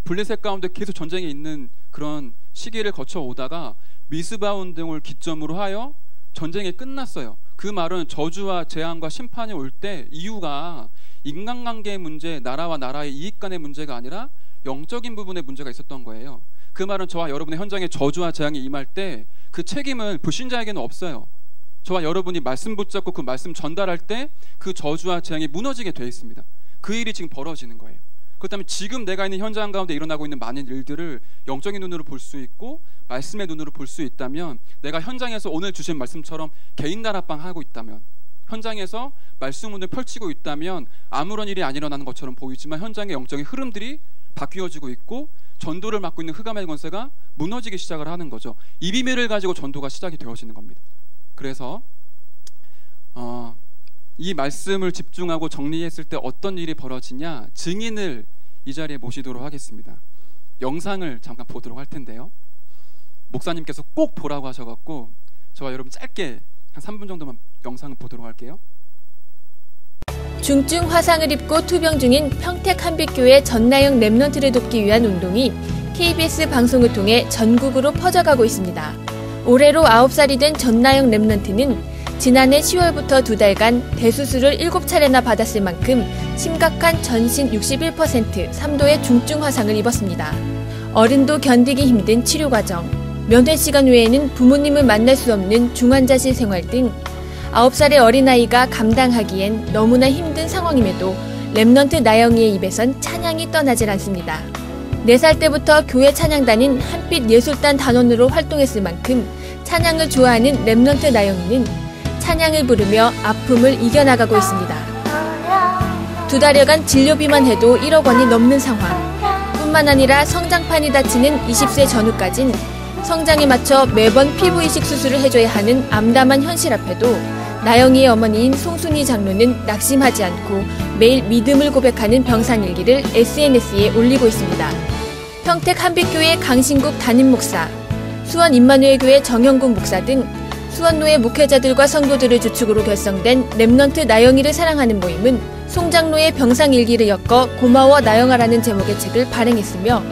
블레셋 가운데 계속 전쟁이 있는 그런 시기를 거쳐오다가 미스바 운동을 기점으로 하여 전쟁이 끝났어요. 그 말은 저주와 재앙과 심판이 올 때 이유가 인간관계의 문제, 나라와 나라의 이익 간의 문제가 아니라 영적인 부분의 문제가 있었던 거예요. 그 말은 저와 여러분의 현장에 저주와 재앙이 임할 때 그 책임은 불신자에게는 없어요. 저와 여러분이 말씀 붙잡고 그 말씀 전달할 때 그 저주와 재앙이 무너지게 돼 있습니다. 그 일이 지금 벌어지는 거예요. 그렇다면 지금 내가 있는 현장 가운데 일어나고 있는 많은 일들을 영적인 눈으로 볼 수 있고 말씀의 눈으로 볼 수 있다면, 내가 현장에서 오늘 주신 말씀처럼 개인 다락방 하고 있다면, 현장에서 말씀문을 펼치고 있다면 아무런 일이 안 일어나는 것처럼 보이지만 현장의 영적인 흐름들이 바뀌어지고 있고 전도를 맡고 있는 흑암의 권세가 무너지기 시작을 하는 거죠. 이 비밀을 가지고 전도가 시작이 되어지는 겁니다. 그래서 이 말씀을 집중하고 정리했을 때 어떤 일이 벌어지냐, 증인을 이 자리에 모시도록 하겠습니다. 영상을 잠깐 보도록 할 텐데요. 목사님께서 꼭 보라고 하셔갖고 저와 여러분 짧게 한 3분 정도만 영상을 보도록 할게요. 중증 화상을 입고 투병 중인 평택 한빛교회 전나영 랩넌트를 돕기 위한 운동이 KBS 방송을 통해 전국으로 퍼져가고 있습니다. 올해로 9살이 된 전나영 랩넌트는 지난해 10월부터 2달간 대수술을 7차례나 받았을 만큼 심각한 전신 61% 3도의 중증 화상을 입었습니다. 어른도 견디기 힘든 치료 과정, 면회 시간 외에는 부모님을 만날 수 없는 중환자실 생활 등 9살의 어린아이가 감당하기엔 너무나 힘든 상황임에도 랩넌트 나영이의 입에선 찬양이 떠나질 않습니다. 4살 때부터 교회 찬양단인 한빛예술단 단원으로 활동했을 만큼 찬양을 좋아하는 랩넌트 나영이는 찬양을 부르며 아픔을 이겨나가고 있습니다. 2달여간 진료비만 해도 1억 원이 넘는 상황. 뿐만 아니라 성장판이 다치는 20세 전후까진 성장에 맞춰 매번 피부 이식 수술을 해줘야 하는 암담한 현실 앞에도 나영이의 어머니인 송순희 장로는 낙심하지 않고 매일 믿음을 고백하는 병상일기를 SNS에 올리고 있습니다. 평택 한빛교회 강신국 담임 목사, 수원 임마누엘교회 정영국 목사 등 수원노회 목회자들과 성도들을 주축으로 결성된 랩넌트 나영이를 사랑하는 모임은 송 장로의 병상일기를 엮어 고마워 나영아라는 제목의 책을 발행했으며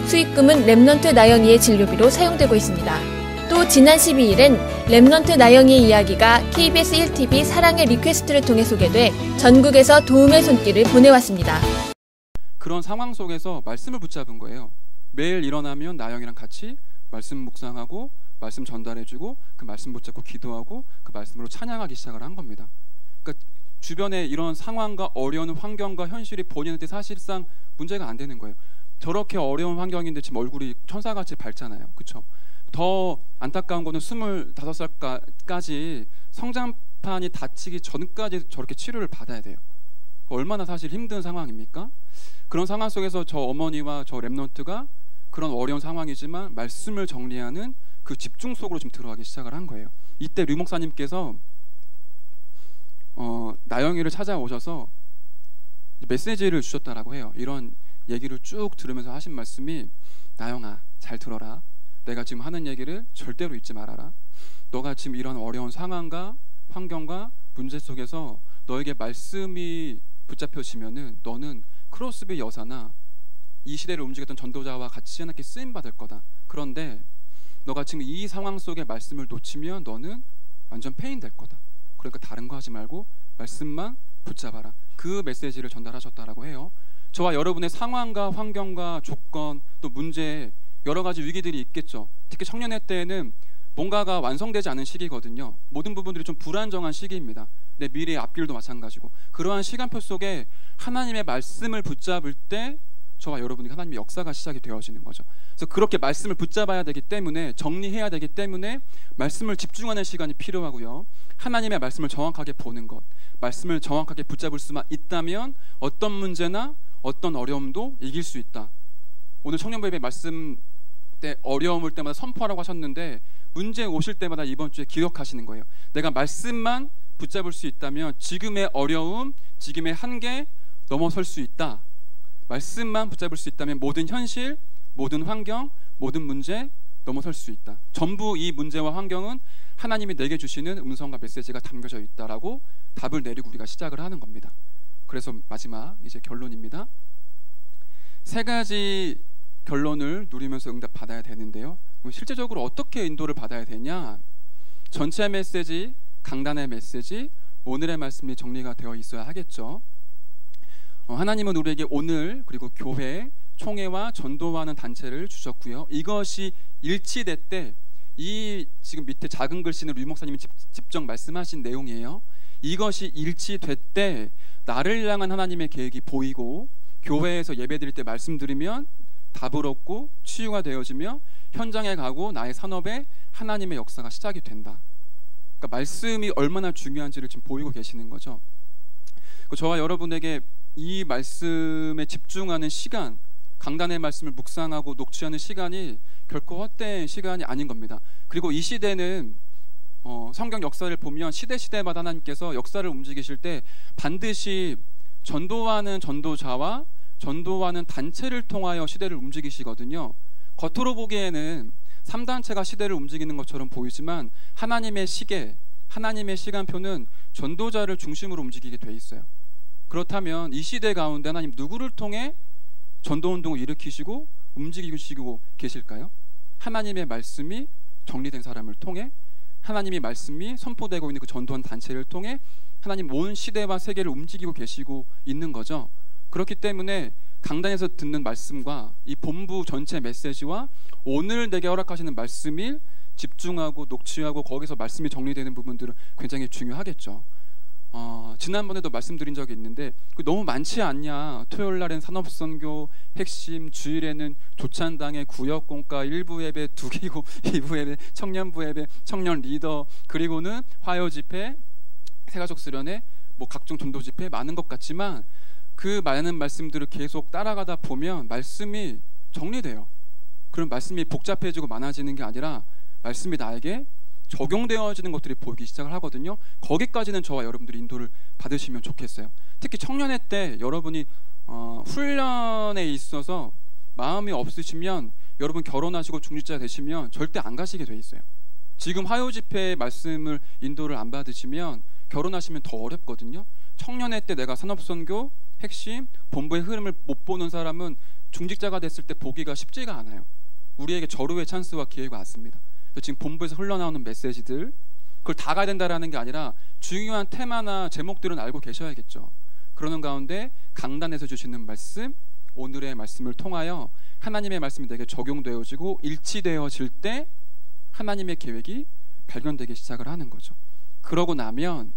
수익금은 랩넌트 나영이의 진료비로 사용되고 있습니다. 또 지난 12일엔 랩넌트 나영이의 이야기가 KBS 1TV 사랑의 리퀘스트를 통해 소개돼 전국에서 도움의 손길을 보내왔습니다. 그런 상황 속에서 말씀을 붙잡은 거예요. 매일 일어나면 나영이랑 같이 말씀 묵상하고 말씀 전달해주고 그 말씀 붙잡고 기도하고 그 말씀으로 찬양하기 시작을 한 겁니다. 그러니까 주변에 이런 상황과 어려운 환경과 현실이 본인한테 사실상 문제가 안 되는 거예요. 저렇게 어려운 환경인데 지금 얼굴이 천사같이 밝잖아요. 그렇죠? 더 안타까운 거는 25살까지 성장판이 다치기 전까지 저렇게 치료를 받아야 돼요. 얼마나 사실 힘든 상황입니까? 그런 상황 속에서 저 어머니와 저 랩넌트가 그런 어려운 상황이지만 말씀을 정리하는 그 집중 속으로 지금 들어가기 시작을 한 거예요. 이때 류 목사님께서 나영이를 찾아오셔서 메시지를 주셨다라고 해요. 이런 얘기를 쭉 들으면서 하신 말씀이, 나영아 잘 들어라. 내가 지금 하는 얘기를 절대로 잊지 말아라. 너가 지금 이런 어려운 상황과 환경과 문제 속에서 너에게 말씀이 붙잡혀지면은 너는 크로스비 여사나 이 시대를 움직였던 전도자와 같이 하나님께 쓰임받을 거다. 그런데 너가 지금 이 상황 속에 말씀을 놓치면 너는 완전 폐인될 거다. 그러니까 다른 거 하지 말고 말씀만 붙잡아라. 그 메시지를 전달하셨다라고 해요. 저와 여러분의 상황과 환경과 조건 또 문제, 여러 가지 위기들이 있겠죠. 특히 청년의 때에는 뭔가가 완성되지 않은 시기거든요. 모든 부분들이 좀 불안정한 시기입니다. 내 미래의 앞길도 마찬가지고, 그러한 시간표 속에 하나님의 말씀을 붙잡을 때 저와 여러분이 하나님의 역사가 시작이 되어지는 거죠. 그래서 그렇게 말씀을 붙잡아야 되기 때문에, 정리해야 되기 때문에 말씀을 집중하는 시간이 필요하고요. 하나님의 말씀을 정확하게 보는 것, 말씀을 정확하게 붙잡을 수만 있다면 어떤 문제나 어떤 어려움도 이길 수 있다. 오늘 청년부 예배 말씀 때 어려움을 때마다 선포하라고 하셨는데, 문제 오실 때마다 이번 주에 기억하시는 거예요. 내가 말씀만 붙잡을 수 있다면 지금의 어려움, 지금의 한계 넘어설 수 있다. 말씀만 붙잡을 수 있다면 모든 현실, 모든 환경, 모든 문제 넘어설 수 있다. 전부 이 문제와 환경은 하나님이 내게 주시는 음성과 메시지가 담겨져 있다라고 답을 내리고 우리가 시작을 하는 겁니다. 그래서 마지막 이제 결론입니다. 3가지 결론을 누리면서 응답 받아야 되는데요. 실제적으로 어떻게 인도를 받아야 되냐? 전체 메시지, 강단의 메시지, 오늘의 말씀이 정리가 되어 있어야 하겠죠. 하나님은 우리에게 오늘 그리고 교회, 총회와 전도하는 단체를 주셨고요. 이것이 일치될 때, 이 지금 밑에 작은 글씨는 류 목사님이 직접 말씀하신 내용이에요. 이것이 일치될 때 나를 향한 하나님의 계획이 보이고, 교회에서 예배드릴 때 말씀드리면 답을 얻고 치유가 되어지며 현장에 가고 나의 산업에 하나님의 역사가 시작이 된다. 그러니까 말씀이 얼마나 중요한지를 지금 보이고 계시는 거죠. 저와 여러분에게 이 말씀에 집중하는 시간, 강단의 말씀을 묵상하고 녹취하는 시간이 결코 헛된 시간이 아닌 겁니다. 그리고 이 시대는 성경 역사를 보면 시대마다 하나님께서 역사를 움직이실 때 반드시 전도하는 전도자와 전도하는 단체를 통하여 시대를 움직이시거든요. 겉으로 보기에는 3단체가 시대를 움직이는 것처럼 보이지만 하나님의 시계, 하나님의 시간표는 전도자를 중심으로 움직이게 돼 있어요. 그렇다면 이 시대 가운데 하나님 누구를 통해 전도운동을 일으키시고 움직이시고 계실까요? 하나님의 말씀이 정리된 사람을 통해, 하나님의 말씀이 선포되고 있는 그 전도한 단체를 통해 하나님 온 시대와 세계를 움직이고 계시고 있는 거죠. 그렇기 때문에 강단에서 듣는 말씀과 이 본부 전체 메시지와 오늘 내게 허락하시는 말씀이 집중하고 녹취하고 거기서 말씀이 정리되는 부분들은 굉장히 중요하겠죠. 지난번에도 말씀드린 적이 있는데 너무 많지 않냐. 토요일 날엔 산업선교 핵심, 주일에는 조찬당의 구역공과 1부 예배 2기고 2부 예배 청년부 예배 청년 리더, 그리고는 화요집회, 새가족 수련회, 뭐 각종 전도 집회 많은 것 같지만 그 많은 말씀들을 계속 따라가다 보면 말씀이 정리돼요. 그럼 말씀이 복잡해지고 많아지는 게 아니라 말씀이 나에게 적용되어지는 것들이 보이기 시작을 하거든요. 거기까지는 저와 여러분들이 인도를 받으시면 좋겠어요. 특히 청년회 때 여러분이 훈련에 있어서 마음이 없으시면, 여러분 결혼하시고 중직자 되시면 절대 안 가시게 돼 있어요. 지금 화요 집회의 말씀을 인도를 안 받으시면 결혼하시면 더 어렵거든요. 청년회 때 내가 산업선교 핵심 본부의 흐름을 못 보는 사람은 중직자가 됐을 때 보기가 쉽지가 않아요. 우리에게 절호의 찬스와 기회가 왔습니다. 지금 본부에서 흘러나오는 메시지들, 그걸 다 가야 된다라는 게 아니라 중요한 테마나 제목들은 알고 계셔야겠죠. 그러는 가운데 강단에서 주시는 말씀, 오늘의 말씀을 통하여 하나님의 말씀이 내게 적용되어지고 일치되어질 때 하나님의 계획이 발견되기 시작을 하는 거죠. 그러고 나면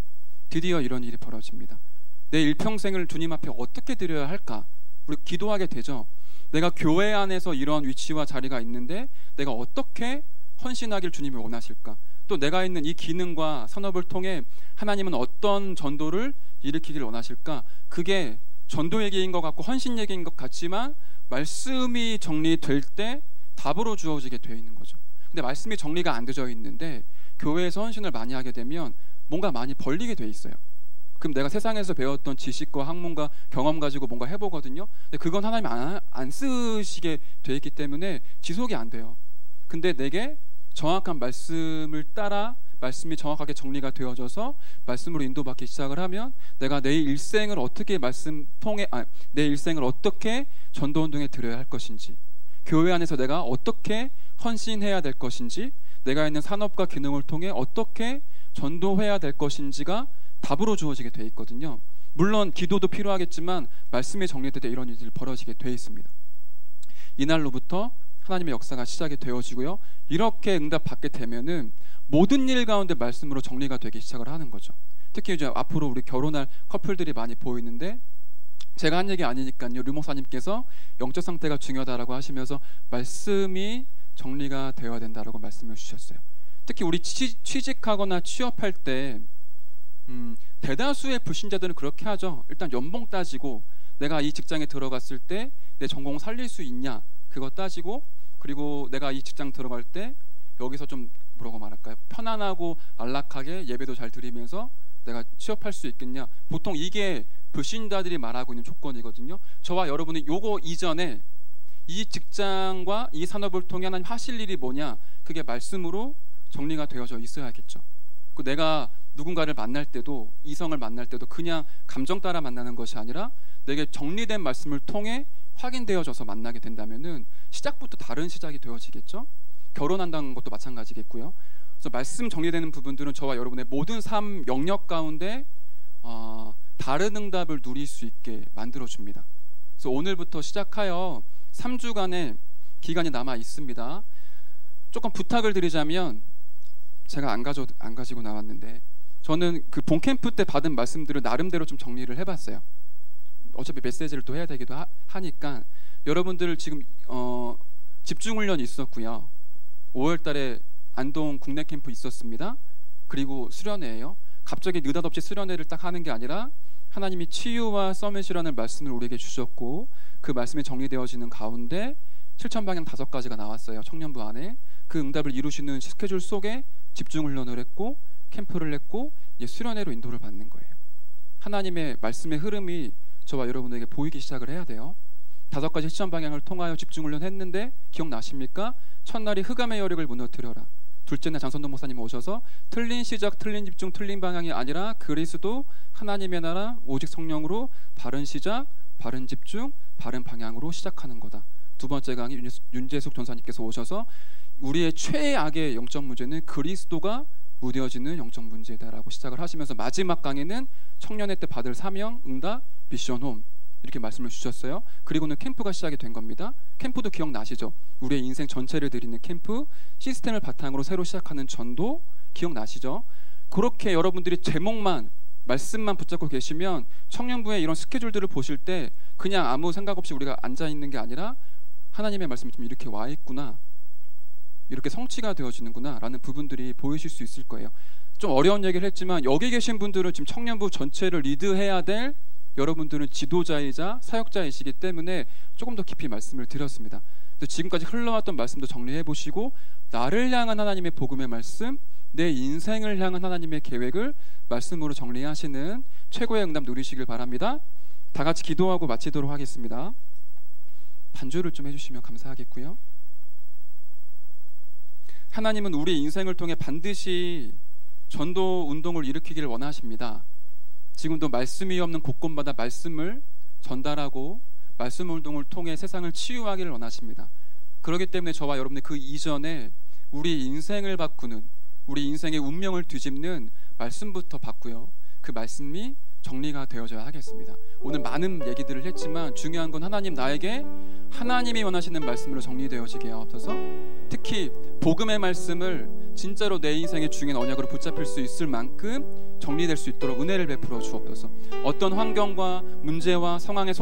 드디어 이런 일이 벌어집니다. 내 일평생을 주님 앞에 어떻게 드려야 할까? 우리 기도하게 되죠. 내가 교회 안에서 이런 위치와 자리가 있는데 내가 어떻게 헌신하길 주님이 원하실까? 또 내가 있는 이 기능과 산업을 통해 하나님은 어떤 전도를 일으키길 원하실까? 그게 전도 얘기인 것 같고 헌신 얘기인 것 같지만 말씀이 정리될 때 답으로 주어지게 되어 있는 거죠. 근데 말씀이 정리가 안 되어 있는데 교회에서 헌신을 많이 하게 되면 뭔가 많이 벌리게 돼 있어요. 그럼 내가 세상에서 배웠던 지식과 학문과 경험 가지고 뭔가 해보거든요. 근데 그건 하나님 안 쓰시게 돼 있기 때문에 지속이 안 돼요. 근데 내게 정확한 말씀을 따라 말씀이 정확하게 정리가 되어져서 말씀으로 인도받기 시작을 하면 내가 내 일생을 어떻게 내 일생을 어떻게 전도운동에 들여야 할 것인지, 교회 안에서 내가 어떻게 헌신해야 될 것인지, 내가 있는 산업과 기능을 통해 어떻게 전도해야 될 것인지가 답으로 주어지게 돼 있거든요. 물론 기도도 필요하겠지만 말씀이 정리될 때 이런 일들이 벌어지게 돼 있습니다. 이날로부터 하나님의 역사가 시작이 되어지고요. 이렇게 응답받게 되면은 모든 일 가운데 말씀으로 정리가 되기 시작을 하는 거죠. 특히 이제 앞으로 우리 결혼할 커플들이 많이 보이는데, 제가 한 얘기 아니니까요. 류 목사님께서 영적 상태가 중요하다라고 하시면서 말씀이 정리가 되어야 된다라고 말씀을 주셨어요. 특히 우리 취직하거나 취업할 때 대다수의 불신자들은 그렇게 하죠. 일단 연봉 따지고 내가 이 직장에 들어갔을 때 내 전공 살릴 수 있냐 그거 따지고, 그리고 내가 이 직장 들어갈 때 여기서 좀 뭐라고 말할까요? 편안하고 안락하게 예배도 잘 드리면서 내가 취업할 수 있겠냐. 보통 이게 불신자들이 말하고 있는 조건이거든요. 저와 여러분이 요거 이전에 이 직장과 이 산업을 통해 하나님 하실 일이 뭐냐, 그게 말씀으로 정리가 되어져 있어야겠죠. 내가 누군가를 만날 때도, 이성을 만날 때도 그냥 감정 따라 만나는 것이 아니라 내게 정리된 말씀을 통해 확인되어져서 만나게 된다면은 시작부터 다른 시작이 되어지겠죠. 결혼한다는 것도 마찬가지겠고요. 그래서 말씀 정리되는 부분들은 저와 여러분의 모든 삶 영역 가운데 다른 응답을 누릴 수 있게 만들어줍니다. 그래서 오늘부터 시작하여 3주간의 기간이 남아 있습니다. 조금 부탁을 드리자면, 제가 안 가지고 나왔는데 저는 그 본캠프 때 받은 말씀들을 나름대로 좀 정리를 해봤어요. 어차피 메시지를 또 해야 되기도 하니까 여러분들 지금 집중훈련이 있었고요. 5월달에 안동 국내 캠프 있었습니다. 그리고 수련회예요. 갑자기 느닷없이 수련회를 딱 하는 게 아니라 하나님이 치유와 서밋이라는 말씀을 우리에게 주셨고, 그 말씀이 정리되어지는 가운데 7,000방향 5가지가 나왔어요. 청년부 안에. 그 응답을 이루시는 스케줄 속에 집중훈련을 했고 캠프를 했고 수련회로 인도를 받는 거예요. 하나님의 말씀의 흐름이 저와 여러분에게 보이기 시작을 해야 돼요. 5가지 실천 방향을 통하여 집중훈련 했는데 기억나십니까? 첫날이 흑암의 여력을 무너뜨려라. 둘째 날 장선동 목사님 오셔서 틀린 시작, 틀린 집중, 틀린 방향이 아니라 그리스도, 하나님의 나라, 오직 성령으로 바른 시작, 바른 집중, 바른 방향으로 시작하는 거다. 두 번째 강의 윤재숙 전사님께서 오셔서 우리의 최악의 영적 문제는 그리스도가 무뎌지는 영적 문제다라고 시작을 하시면서 마지막 강의는 청년회 때 받을 사명, 응답, 미션홈 이렇게 말씀을 주셨어요. 그리고는 캠프가 시작이 된 겁니다. 캠프도 기억나시죠? 우리의 인생 전체를 드리는 캠프, 시스템을 바탕으로 새로 시작하는 전도 기억나시죠? 그렇게 여러분들이 제목만 말씀만 붙잡고 계시면 청년부의 이런 스케줄들을 보실 때 그냥 아무 생각 없이 우리가 앉아있는 게 아니라 하나님의 말씀이 좀 이렇게 와 있구나, 이렇게 성취가 되어지는구나 라는 부분들이 보이실 수 있을 거예요. 좀 어려운 얘기를 했지만 여기 계신 분들은 지금 청년부 전체를 리드해야 될 여러분들은 지도자이자 사역자이시기 때문에 조금 더 깊이 말씀을 드렸습니다. 그래서 지금까지 흘러왔던 말씀도 정리해 보시고 나를 향한 하나님의 복음의 말씀, 내 인생을 향한 하나님의 계획을 말씀으로 정리하시는 최고의 응답 누리시길 바랍니다. 다 같이 기도하고 마치도록 하겠습니다. 반주를 좀 해주시면 감사하겠고요. 하나님은 우리 인생을 통해 반드시 전도 운동을 일으키기를 원하십니다. 지금도 말씀이 없는 곳곳마다 말씀을 전달하고 말씀 운동을 통해 세상을 치유하기를 원하십니다. 그렇기 때문에 저와 여러분들 그 이전에 우리 인생을 바꾸는, 우리 인생의 운명을 뒤집는 말씀부터 받고요. 그 말씀이 정리가 되어져야 하겠습니다. 오늘 많은 얘기들을 했지만 중요한 건 하나님 나에게 하나님이 원하시는 말씀으로 정리되어지게 하옵소서. 특히 복음의 말씀을 진짜로 내 인생의 중요한 언약으로 붙잡힐 수 있을 만큼 정리될 수 있도록 은혜를 베풀어 주옵소서. 어떤 환경과 문제와 상황에